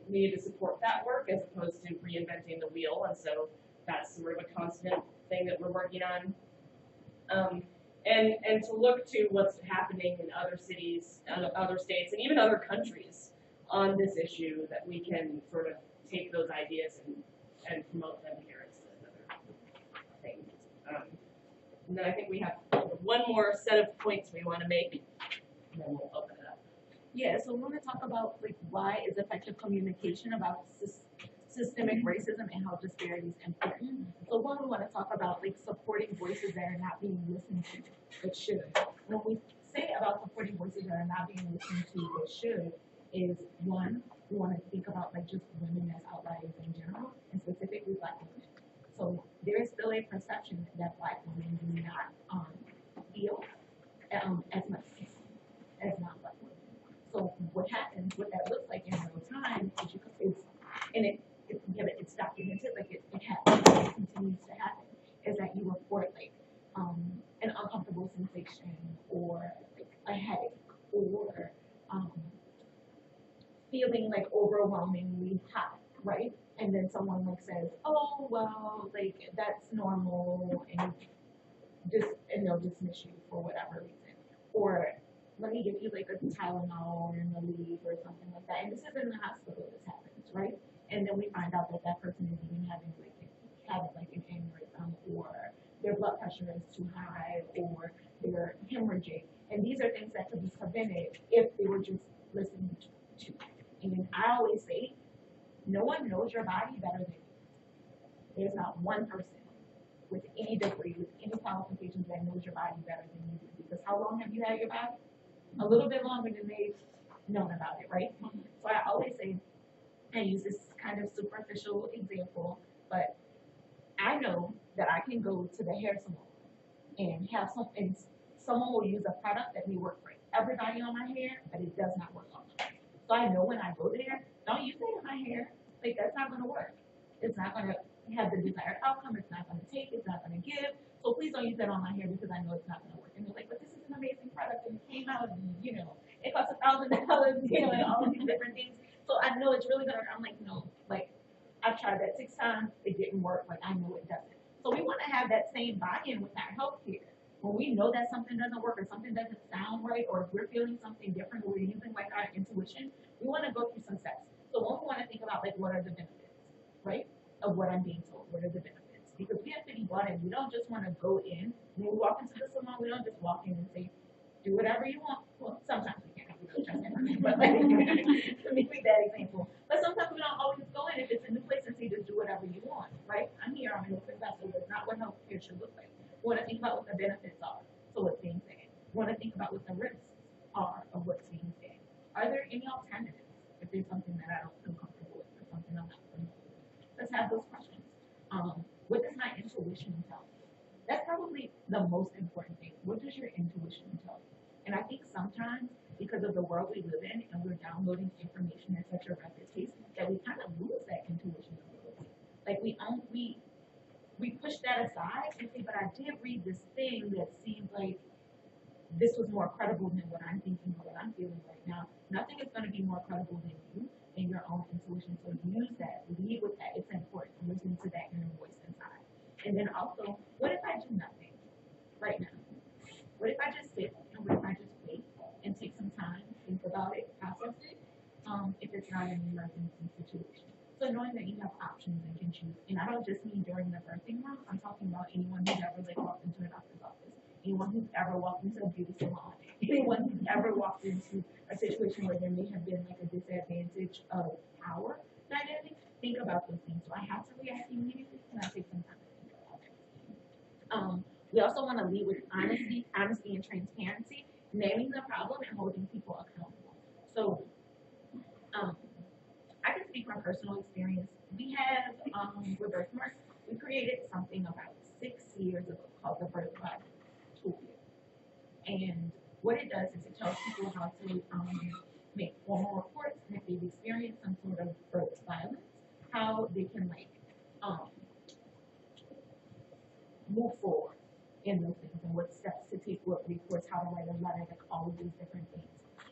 we need to support that work as opposed to reinventing the wheel, and so that's sort of a constant thing that we're working on. And to look to what's happening in other cities, other states, and even other countries on this issue, that we can sort of take those ideas and promote them here is another thing. And then I think we have one more set of points we want to make, and then we'll open it up. Yeah, so we want to talk about like why is effective communication about systemic racism and health disparities important. So one, we want to talk about like supporting voices that are not being listened to but should. When we say about supporting voices that are not being listened to but should, is one, we want to think about like just women as outliers in general, and specifically Black women. So there is still a perception that Black women do not feel as much as non-Black women. So what happens, what that looks like in real time, it's documented, like it happens, it continues to happen, is that you report like an uncomfortable sensation or like a headache or feeling like overwhelmingly hot, right? And then someone like says, oh well, like that's normal, and they'll dismiss you for whatever reason. Or let me give you like a Tylenol or an Aleve or something like that. And this is in the hospital, this happens, right? And then we find out that person is even having an aneurysm, or their blood pressure is too high, or they're hemorrhaging. And these are things that could be prevented if they were just listened to. And I always say, no one knows your body better than you. There's not one person with any degree, with any qualifications that knows your body better than you do. Because how long have you had your body? A little bit longer than they've known about it, right? So I always say, I use this kind of superficial example, but I know that I can go to the hair salon and have something, someone will use a product that may work for everybody on my hair, but it does not work on my hair. So I know when I go there, don't use it in my hair. Like that's not gonna work. It's not gonna have the desired outcome. It's not going to take. It's not going to give. So please don't use that on my hair because I know it's not going to work. And they're like, but this is an amazing product and it came out and, you know, it costs $1,000, you know, and all of these different things. So I know it's really going to, I'm like, no, like, I've tried that 6 times. It didn't work. Like, I know it doesn't. So we want to have that same buy-in with our healthcare. When we know that something doesn't work or something doesn't sound right, or if we're feeling something different, or we're using like our intuition, we want to go through some steps. So one, we want to think about like, what are the benefits, right, of what I'm being told? What are the benefits? Because we have to be bought in. We don't just want to go in. When we walk into the salon, we don't just walk in and say, do whatever you want. Well, sometimes we can, but like, let me make that example. But sometimes we don't always go in if it's a new place and say, just do whatever you want, right? I'm here, I'm a professor, but not what healthcare should look like. We want to think about what the benefits are, so what's being said. We want to think about what the risks are of what's being said. Are there any alternatives if there's something that I don't feel comfortable with or something I'm not familiar with? Let's have those questions. What does my intuition tell me? That's probably the most important thing. What does your intuition tell you? And I think sometimes, because of the world we live in and we're downloading information at such a rapid pace, that we kind of lose that intuition a little bit. Like we push that aside and say, but I did read this thing that seemed like this was more credible than what I'm thinking or what I'm feeling right now. Nothing is going to be more credible than you and your own intuition. So use that, lead with that. It's important to listen to that inner voice inside. And then also, what if I do nothing right now? What if I just sit and what if I just wait and take some time, think about it, process it, if it's not an emergency situation? So knowing that you have options and can choose, and I don't just mean during the birthing room, I'm talking about anyone who's ever like walked into a doctor's office, anyone who's ever walked into a beauty salon, anyone who's ever walked into a situation where there may have been like a disadvantage of power dynamic. Think about those things. Do I have to react immediately? Can I take some time to think about it? We also want to lead with honesty and transparency, naming the problem and holding people accountable. So, I can speak from personal experience. We have, with Birthmark, we created something about 6 years ago called the Birthmark Toolkit. And what it does is it tells people how to make formal reports, and if they've experienced some sort of birth violence, how they can like move forward in those things and what steps to take, what reports, how to write a letter, like all of these different things.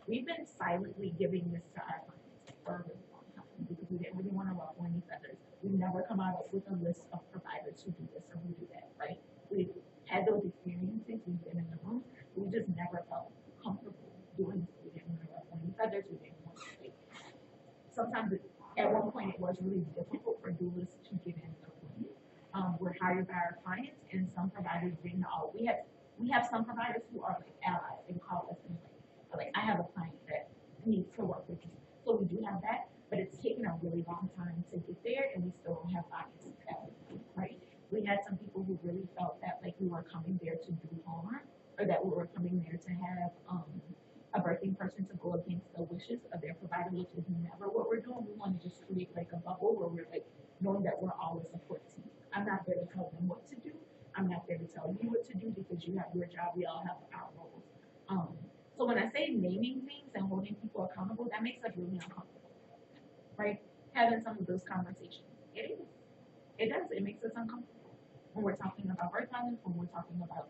We've been silently giving this to our clients for a really long time because we didn't really want to ruffle any feathers. We've never come out with a list of providers who do this or who do that, right? We've had those experiences, we've been in the room, we just never felt comfortable doing this. We didn't want to ruffle any feathers, we didn't want to like, sometimes at one point it was really difficult for doulas to get in the room. We're hired by our clients, and some providers didn't all. We have some providers who are like allies and call us and like I have a client that needs to work with you. So we do have that, but it's taken a really long time to get there, and we still don't have bodies at everything, right? We had some people who really felt that like we were coming there to do harm, or that we were coming there to have a birthing person to go against the wishes of their provider, which is never what we're doing. We want to just create like a bubble where we're like knowing that we're all a support team. I'm not there to tell them what to do. I'm not there to tell you what to do because you have your job. We all have our roles. So when I say naming things and holding people accountable, that makes us really uncomfortable, right? Having some of those conversations. It is. It does. It makes us uncomfortable. When we're talking about birth violence, when we're talking about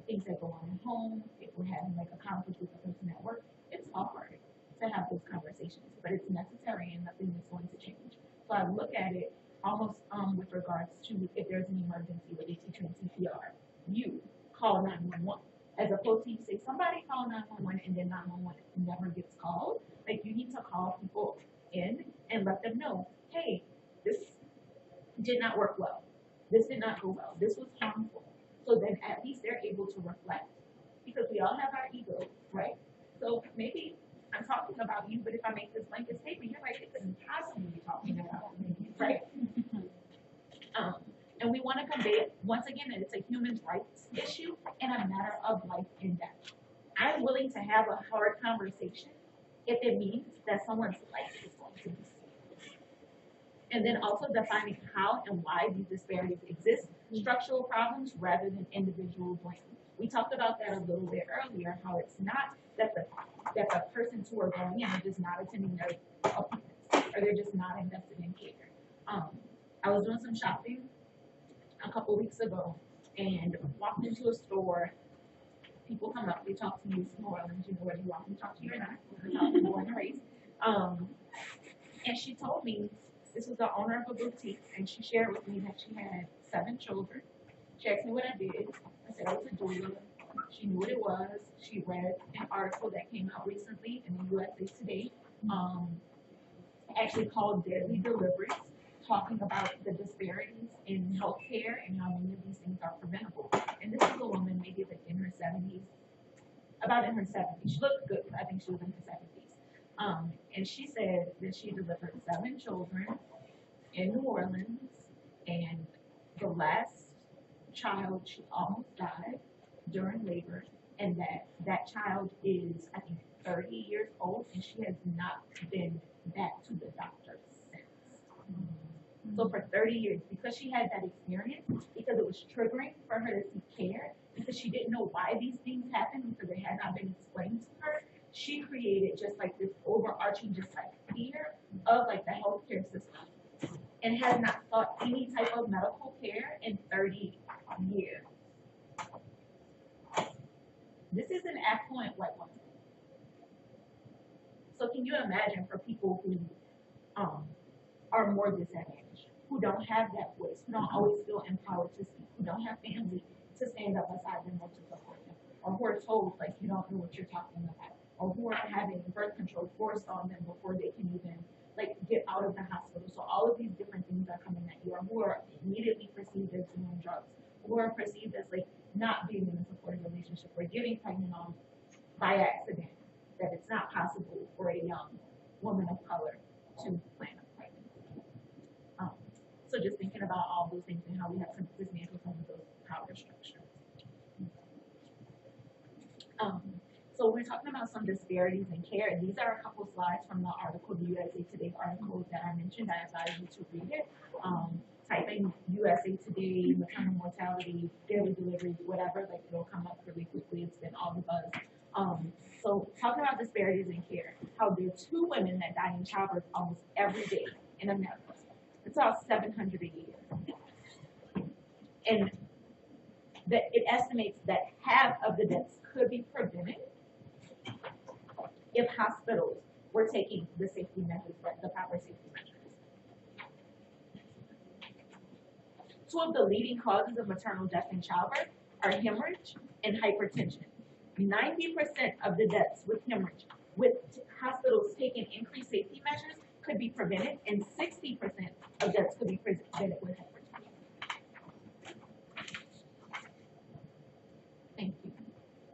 things that go on at home, if we're having like a conflict with the person at work, it's hard to have those conversations, but it's necessary and nothing is going to change. So I look at it almost with regards to if there's an emergency where they teach you in CPR, you call 911. As opposed to you say somebody call 911 and then 911 never gets called. Like you need to call people in and let them know, hey, this did not work well. This did not go well. This was harmful. So then at least they're able to reflect because we all have our egos, right? So maybe I'm talking about you, but if I make this blanket statement, you're like, it couldn't possibly be talking about me, right? And we want to convey it, once again, that it's a human rights issue and a matter of life and death. I'm willing to have a hard conversation if it means that someone's life is going to be saved. And then also defining how and why these disparities exist, structural problems rather than individual blame. We talked about that a little bit earlier, how it's not that the persons who are going in are just not attending their appointments or they're just not invested in care. I was doing some shopping a couple weeks ago and walked into a store. People come up, they talk to you from New Orleans, you know whether you want them to talk to you or not, they talk to you born and raised. And she told me this was the owner of a boutique, and she shared with me that she had 7 children. She asked me what I did. I said I was a doula. She knew what it was. She read an article that came out recently in the USA Today, actually called Deadly Deliveries, talking about the disparities in healthcare and how many of these things are preventable. And this is a woman maybe like in her 70s, about in her 70s. She looked good. I think she was in her 70s. And she said that she delivered 7 children in New Orleans, and the last child, she almost died during labor, and that child is, I think, 30 years old, and she has not been back to the doctor since. So for 30 years, because she had that experience, because it was triggering for her to seek care, because she didn't know why these things happened, because it had not been explained to her, she created just like this overarching just like fear of like the healthcare system, and has not sought any type of medical care in 30 years. This is an affluent white woman. So can you imagine for people who are more disadvantaged, who don't have that voice, who don't always feel empowered to speak, who don't have family to stand up beside them or to support them, or who are told like you don't know what you're talking about, or who are having birth control forced on them before they can even like get out of the hospital. So all of these different things are coming at you, or who are immediately perceived as doing drugs, who are perceived as like not being in a supportive relationship, or getting pregnant on by accident, that it's not possible for a young woman of color to plan a pregnancy. So just thinking about all those things and how we have to dismantle some of those power structures. So we're talking about some disparities in care, and these are a couple slides from the article, the USA Today article that I mentioned. I advise you to read it. Type in USA Today, maternal mortality, daily deliveries, whatever, like it'll come up really quickly. It's been all the buzz. So talking about disparities in care, how there are 2 women that die in childbirth almost every day in America. It's about 700 a year. And it estimates that half of the deaths could be prevented if hospitals were taking the safety measures, the proper safety measures. 2 of the leading causes of maternal death in childbirth are hemorrhage and hypertension. 90% of the deaths with hemorrhage, with hospitals taking increased safety measures, could be prevented, and 60% of deaths could be prevented with hypertension. Thank you.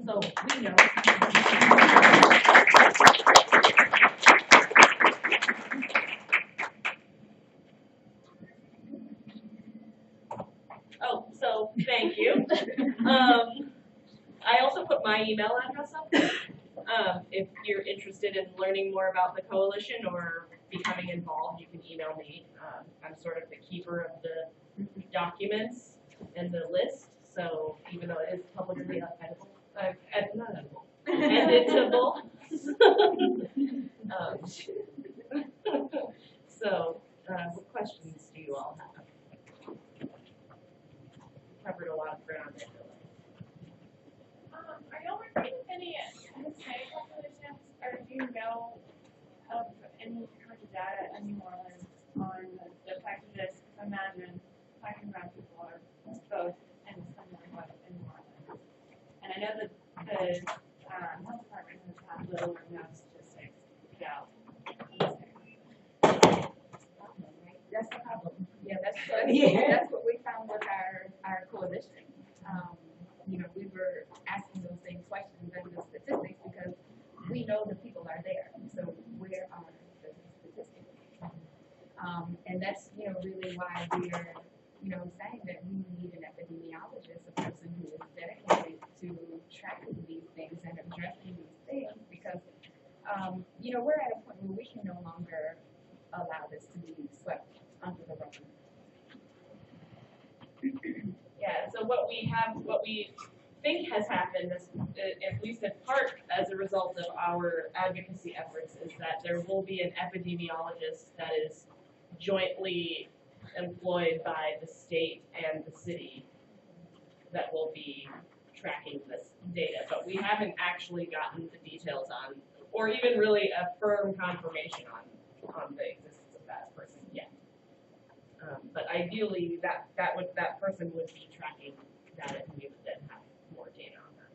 So we know. Oh, so thank you. I also put my email address up there. If you're interested in learning more about the coalition or becoming involved, you can email me. I'm sort of the keeper of the documents and the list, so even though it is publicly editable, editable. So, what questions do you all have? Covered a lot of ground. Are y'all working with any Hispanic populations, or do you know of any kind of data in New Orleans on the fact of this? Imagine talking about people are both in similar way in New Orleans. And I know that the health department has had little or no statistics about That's the problem. Yeah, that's what we found with our coalition. We were asking those same questions and the statistics because we know the people are there. So where are the statistics? And that's really why we are saying that we need an epidemiologist, a person who is dedicated to tracking these things and addressing these things, because we're at a point where we can no longer allow this to be swept under the rug. Yeah, so what we think has happened, at least in part as a result of our advocacy efforts, is that there will be an epidemiologist that is jointly employed by the state and the city that will be tracking this data, but we haven't actually gotten the details on, or even really a firm confirmation on the existence of that person yet. But ideally, that person would be tracking data, and we would then have more data on that.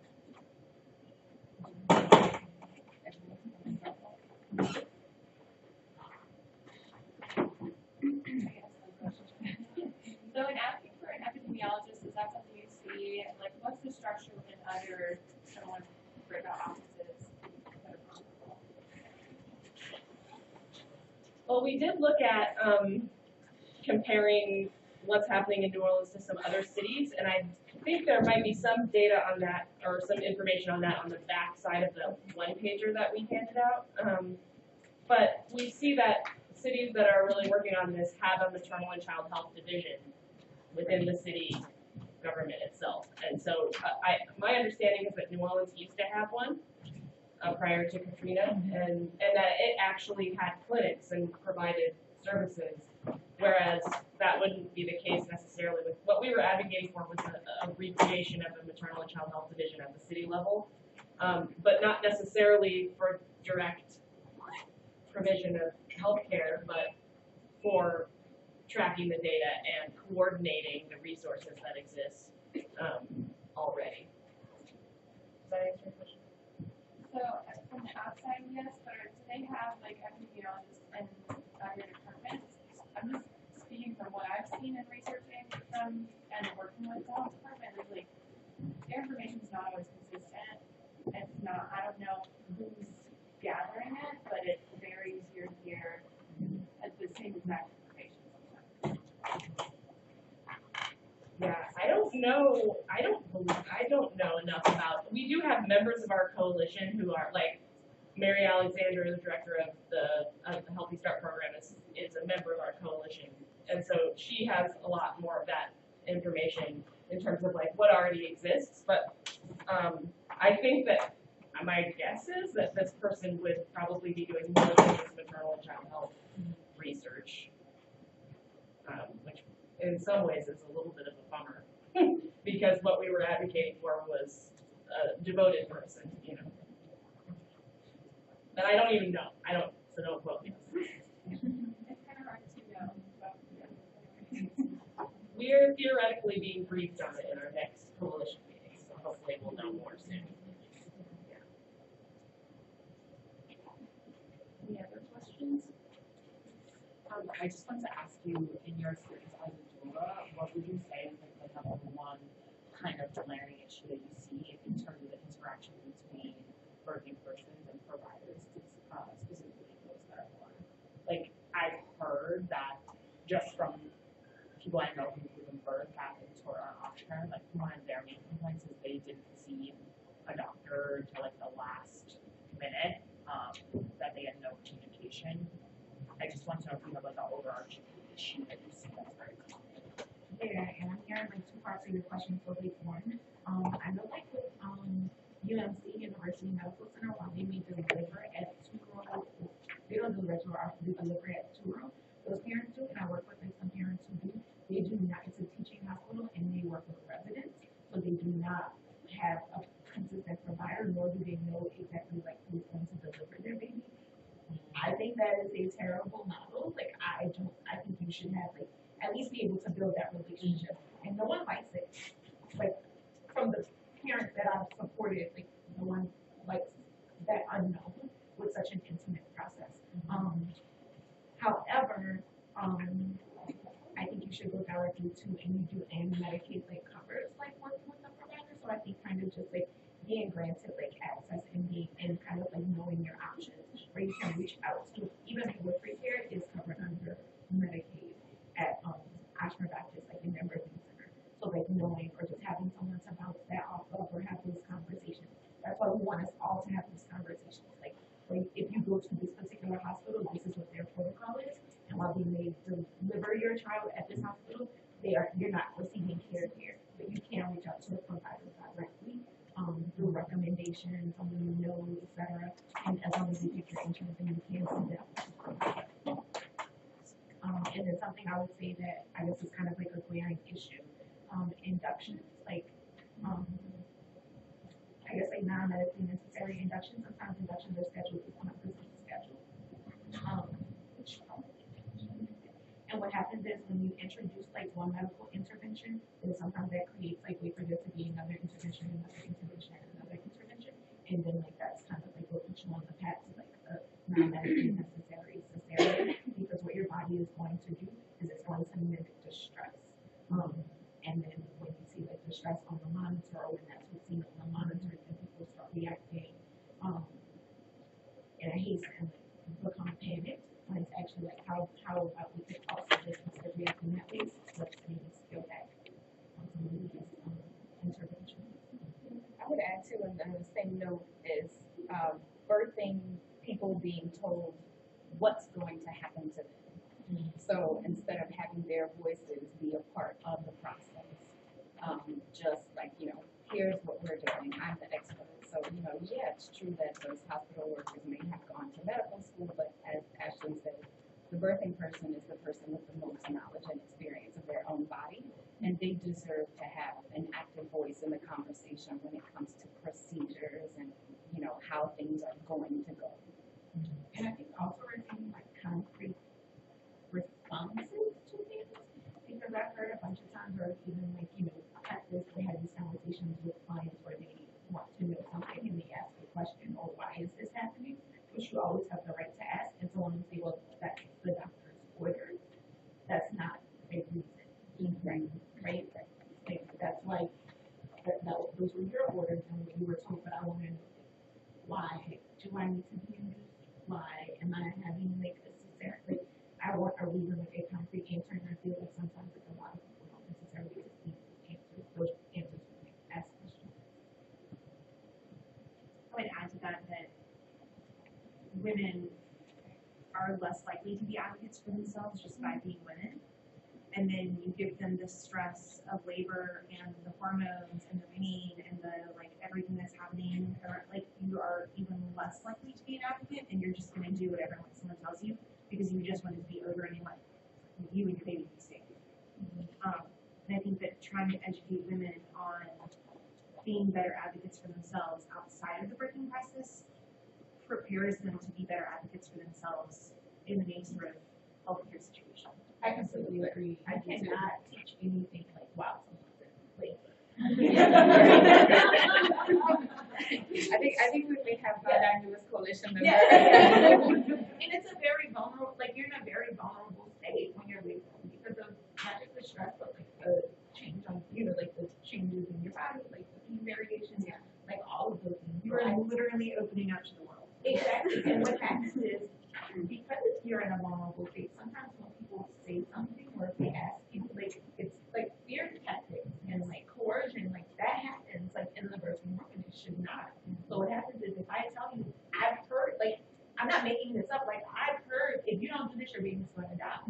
So in asking for an epidemiologist, is that something you see, like, what's the structure within other similar breakout offices? Well, we did look at comparing what's happening in New Orleans to some other cities, and I think there might be some data on that, or some information on that on the back side of the one-pager that we handed out. But we see that cities that are really working on this have a maternal and child health division within the city government itself. And so my understanding is that New Orleans used to have one prior to Katrina, and that it actually had clinics and provided services, whereas that wouldn't be the case necessarily with what we were advocating for was a recreation of a maternal and child health division at the city level, but not necessarily for direct provision of healthcare, but for tracking the data and coordinating the resources that exist already. Does that answer your question? So from the outside, yes, but do they have like epidemiologists in other departments? I'm just speaking from what I've seen in researching from and working with the health department. Is like their information is not always consistent. It's not. I don't know who's gathering it, but it varies year to year at the same exact information sometimes. Yeah, I don't know. I don't know enough about. We do have members of our coalition who are like Mary Alexander, the director of the Healthy Start program, is a member of our coalition, and so she has a lot more of that information in terms of like what already exists. But I think that my guess is that this person would probably be doing more than just maternal and child health research, which in some ways is a little bit of a bummer because what we were advocating for was a devoted person, you know. But I don't even know. So don't quote me. It's kind of hard to know. But, yeah. We're theoretically being briefed on it in our next coalition meeting, so hopefully we'll know more soon. Any other questions? I just wanted to ask you, in your experience as a doula, what would you say is like the number one kind of glaring issue that you see in terms of the interaction between birthing persons and providers, specifically those that are born? Like, I've heard that just from people I know who give birth back in Torah or Oshkosh, like one of their main complaints is they didn't see a doctor until like the last minute, that they had no communication. I just want to know if you have like an overarching issue that you see that's very common. Yeah, and I'm hearing like two parts of your question. So big one, I know like with UMC, University Medical Center, while they may deliver at 2-year-old, they don't deliver to our, they deliver at 2-year-old. Those parents do, and I work with like some parents who do. They do not. It's a teaching hospital, and they work with residents, so they do not have a consistent provider, nor do they know exactly like who's going to deliver their baby. I think that is a terrible model. Like I think you should have like at least be able to build that relationship. And no one likes it. Like from the parents that I've supported, like no one likes that unknown with such an intimate process. However, I think you should go directly to and Medicaid like covers like working with the provider. So I think kind of just like being granted like access and kind of like knowing your options where you can reach out to even midwifery care is covered under Medicaid at Oshkosh Baptist, like in their birthing center. So like knowing or just having someone to bounce that off of or have those conversations. That's why we want us all to have these conversations. Like if you go to this particular hospital, this is what their protocol is. And while they may deliver your child at this hospital, you're not receiving care here. But you can reach out to the provider directly. Through recommendations, someone you know, etc. And as long as you get your insurance, and you can see that. And then something I would say that I guess is kind of like a glaring issue, inductions, like, I guess like non-medically necessary inductions. Sometimes inductions are scheduled before my business is scheduled. And what happens is when you introduce like one medical intervention, then sometimes that creates like wait for there to be another intervention, and then like that's kind of like what puts you on the path to like a non-medically necessary cesarean, because what your body is going to do is it's going to mimic the stress. And then when you see like the stress on the monitor, or when that's what's seen on the monitor, then people start reacting, and I hate to become panicked when it's actually like how about we could also just instead of reacting that way, let's maybe scale back on some of these interventions. I would add to, and on the same note, is birthing people being told what's going to happen to them. So instead of having their voices be a part of the process, just like, here's what we're doing, I'm the expert. So, yeah, it's true that those hospital workers may have gone to medical school, but as Ashley said, the birthing person is the person with the most knowledge and experience of their own body, and they deserve to have an active voice in the conversation when it comes to procedures and, how things are going to go. And I think also we're seeing like concrete responses to things, because I've heard a bunch of times, or even like, at this, we had these conversations with clients where they want to know something and they ask a question, or why is this happening, which you always have the right to ask, and someone will say, well, that's the doctor's order. That's not a reason. Right? Like, that's like, those were your orders, and you were told, but I want to know why do I need to be induced? Why am I having like a cesarean? Like, I want a reason, like a concrete answer, and I feel like sometimes like a lot of people don't necessarily receive those answers when they ask questions. I would add to that women are less likely to be advocates for themselves just by being women. And then you give them the stress of labor and the hormones and the pain and the everything that's happening, or you are even less likely to be an advocate, and you're just going to do whatever someone tells you because you just want it to be over and you and your baby be safe. And I think that trying to educate women on being better advocates for themselves outside of the birthing process prepares them to be better advocates for themselves in the main sort of healthcare situation. I completely agree. I cannot teach anything like wow, like. I think we may have found our newest coalition member. And it's a very vulnerable, you're in a very vulnerable state when you're laboring because of not just the stress, but like the change on, the changes in your body, like the pain variations, like all of those things. You are literally opening up to the world. Exactly. And what happens is, because you're in a vulnerable state, sometimes when people say something or if they ask you, it's like fear tactics and coercion, that happens in the birthing room, and it should not. So what happens is, if I tell you, I've heard, I'm not making this up, I've heard, if you don't do this, your baby's going to die.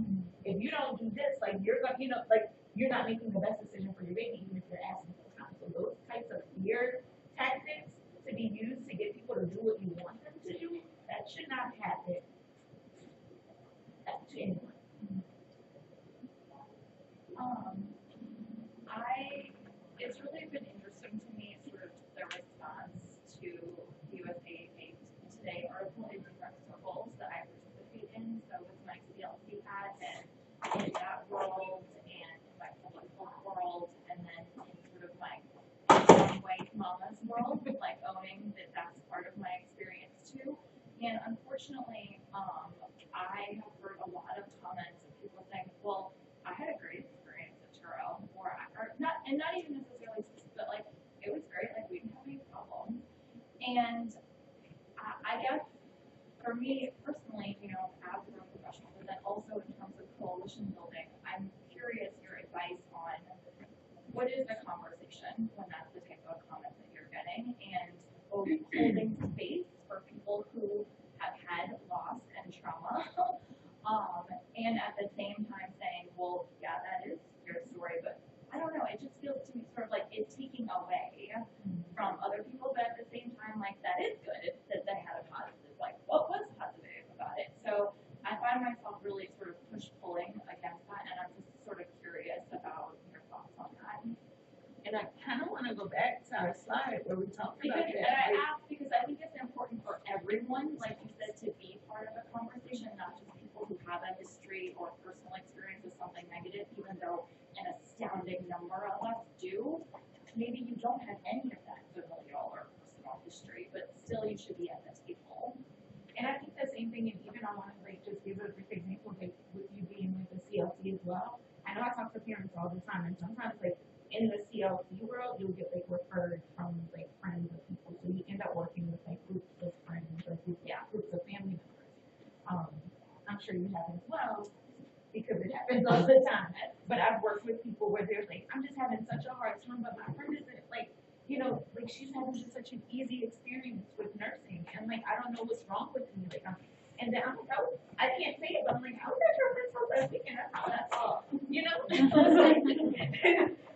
If you don't do this, you're going, you're not making the best decision for your baby, even if you're asking for time. So those types of fear tactics to be used to get people to do what you want them to do, that should not happen to anyone. It's really been interesting to me sort of the response to USA Today article in different circles that I participate in. So with my CLC pad and in that world, and in my public health world, and then in sort of my white mama's world, owning that that's part of my experience too. And unfortunately, I have heard a lot of comments of people saying, well, I had a great experience at Turo, or not even necessarily, but it was great, we didn't have any problems. And I guess for me personally, as a professional, but then also in terms of coalition building, I'm curious your advice on what is the conversation when that's the type of comment that you're getting, and holding space for people who have had loss and trauma, and at the same time saying, well, yeah, that is your story, but I don't know, it just feels to me sort of like it's taking away from other people, but at the same time, that is good that they had a positive, what was positive about it? So I find myself really sort of push-pulling against that, and I'm just sort of curious about your thoughts on that. And I kind of want to go back to our slide where we talked Because, about and that. I ask because I think it's important for everyone, like you said, to be part of the conversation, not just people who have a history or personal experience with something negative, even though an astounding number of us do. Maybe you don't have any of that familial or personal history, but still you should be at the table. And I think the same thing, and even I want to like just give a brief example, like with you being with the CLC as well. I know I talk to parents all the time, and sometimes like in the CLC world, you'll get like referred from like friends of people, so you end up working with like groups of friends or groups of family members. I'm sure you have as well, because it happens all the time. But I've worked with people where they're like, I'm just having such a hard time, but my friend isn't like, you know, like she's having just such an easy experience with nursing, and like I don't know what's wrong with me. Like, and then I'm like, oh, I can't say it, but I'm like, I was at your friend's house last weekend. That's how that's all, you know. So it's like,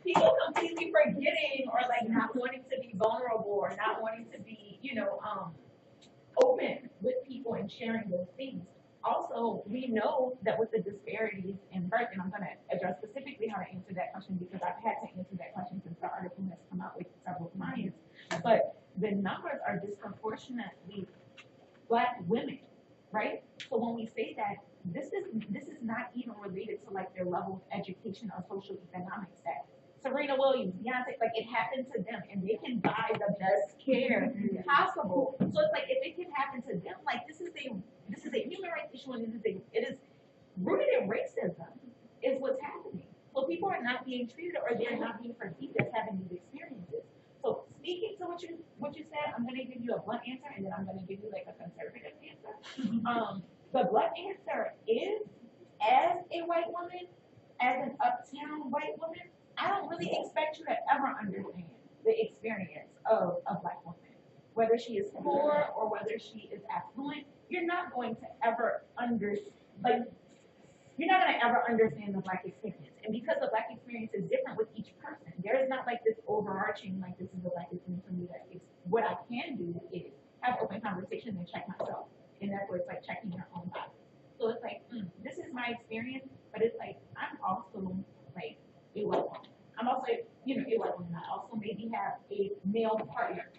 people completely forgetting or like not wanting to be vulnerable or not wanting to be, you know, open with people and sharing those things. Also, we know that with the disparities in birth, and I'm going to address specifically how to answer that question because I've had to answer that question since the article has come out with several clients, but the numbers are disproportionately Black women, right? So when we say that, this is not even related to like their level of education or social economic status. Serena Williams, Beyonce, like it happened to them, and they can buy the best care possible. So it's like if it can happen to them, like this is a human rights issue, and it is rooted in racism, is what's happening. So people are not being treated, or they're not being perceived as having these experiences. So speaking to what you said, I'm going to give you a blunt answer, and then I'm going to give you like a conservative answer. The blunt answer is, as a white woman, as an uptown white woman, I don't really expect you to ever understand the experience of a Black woman. Whether she is poor or whether she is affluent, you're not going to ever understand the Black experience. And because the Black experience is different with each person, there is not like this overarching, like this is the Black experience for me. What I can do is have open conversations and check myself. And that's where it's like checking your own body. So it's like, this is my experience, but it's like, I'm also like a white woman. I'm also, a white woman. I also maybe have a male partner.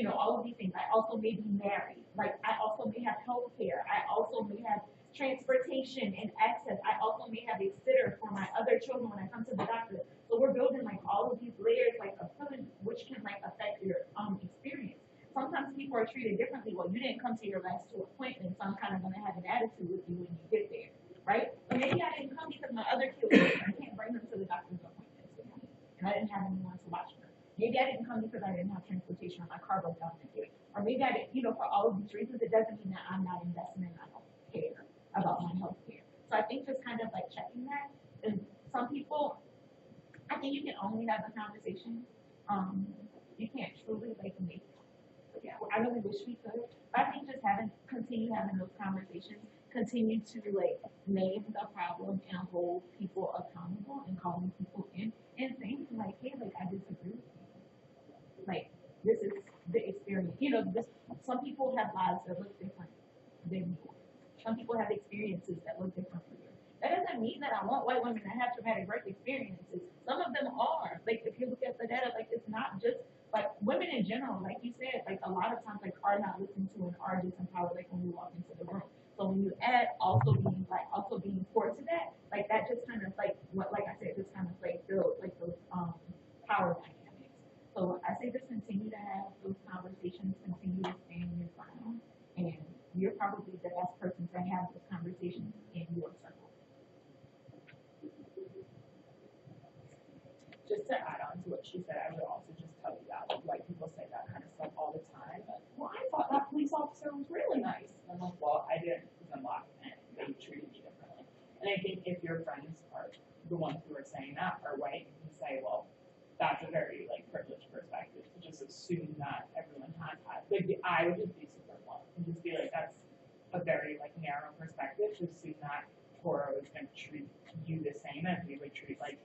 All of these things. I also may be married. Like, I also may have health care. I also may have transportation and access. I also may have a sitter for my other children when I come to the doctor. So we're building like all of these layers like of privilege, which can like affect your experience. Sometimes people are treated differently. Well, you didn't come to your last 2 appointments, so I'm kind of going to have an attitude with you when you get there, right? But maybe I didn't come because my other kids, I can't bring them to the doctor's appointments, and I didn't have anyone to watch them. Maybe I didn't come because I didn't have transportation or my car broke down that day. Or maybe I didn't, for all of these reasons, it doesn't mean that I'm not investing in my health care, about my health care. So I think just kind of like checking that. And some people, I think you can only have a conversation. You can't truly like make. Yeah, I really wish we could. But I think just continue having those conversations, continue to like name the problem and hold people accountable and calling people in and saying like, hey, like I disagree with you. Like this is the experience. Some people have lives that look different than you. Some people have experiences that look different from you. That doesn't mean that I want white women to have traumatic birth experiences. Some of them are. Like if you look at the data, like it's not just like women in general, like you said, like a lot of times like are not listened to and are disempowered like when you walk into the room. So when you add also being black, also being poor to that, like that just kind of like what like I said, just kind of like build like those power dynamics. So I say just continue to have those conversations, continue to stand your ground, and you're probably the best person to have those conversations in your circle. Just to add on to what she said, I would also just tell you that like, white people say that kind of stuff all the time. But, well, I thought that police officer was really nice. And I'm like, well, I didn't because I'm black and they treated me differently. And I think if your friends are the ones who are saying that are white, you can say, well, that's a very like privileged perspective to just assume that everyone has had. Like I would just be super blunt and just be like, that's a very like narrow perspective to assume that Torah was going to treat you the same as we would treat like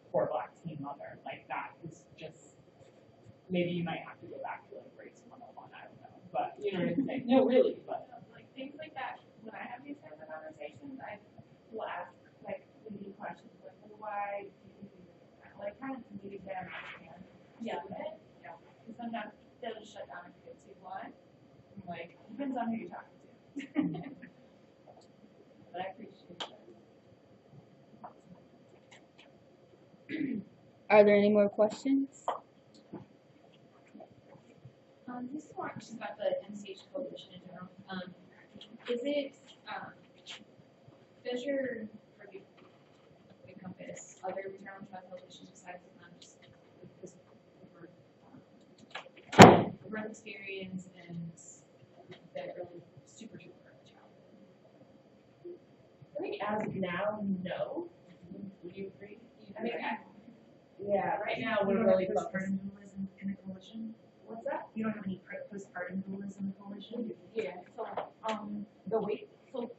poor black teen mother. Like that is just maybe you might have to go back to like race 101, I don't know. But you know what I'm saying? No, really, but like things like that, when I have these kinds of conversations, or not can. Yeah, but, yeah, because sometimes they'll just shut down if it gets too blunt. I'm like, depends on who you're talking to. But I appreciate that. Are there any more questions? This is more questions about the MCH coalition in general. Is it, does your review encompass other maternal child coalitions besides just this birth experience and the early super early childhood? I think as of now, no. Would you agree? I mean, Yeah, right now we're really focused. Postpartum dualism in the coalition? What's that? You don't have any postpartum dualism in the coalition? Yeah, so, the way, so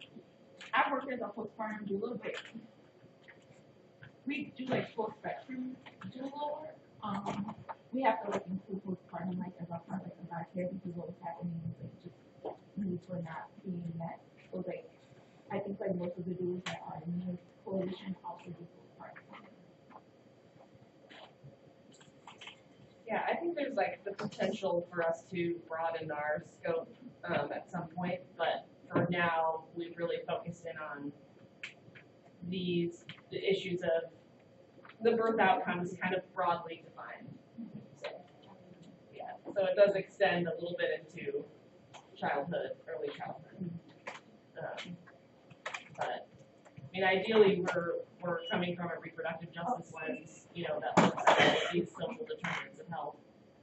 I work as a postpartum doula, but we do like full spectrum doula work. We have to like include postpartum like as a part like of our care because what was happening is like just needs were not being met. So like, I think like most of the doulas that are in the coalition also do postpartum. Yeah, I think there's like the potential for us to broaden our scope at some point, but for now, we've really focused in on the issues of the birth outcomes kind of broadly defined. So, yeah, so it does extend a little bit into childhood, early childhood. But I mean, ideally, we're coming from a reproductive justice lens, that looks at these social determinants of health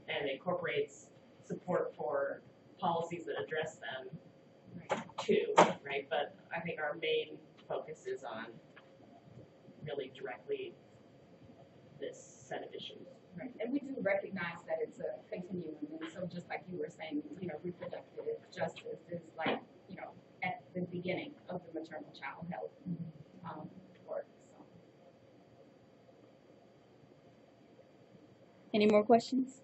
and incorporates support for policies that address them too, right? But I think our main focus is on really directly this set of issues. Right, and we do recognize that it's a continuum, and so just like you were saying, reproductive justice is like, at the beginning of the maternal child health work, so. Any more questions?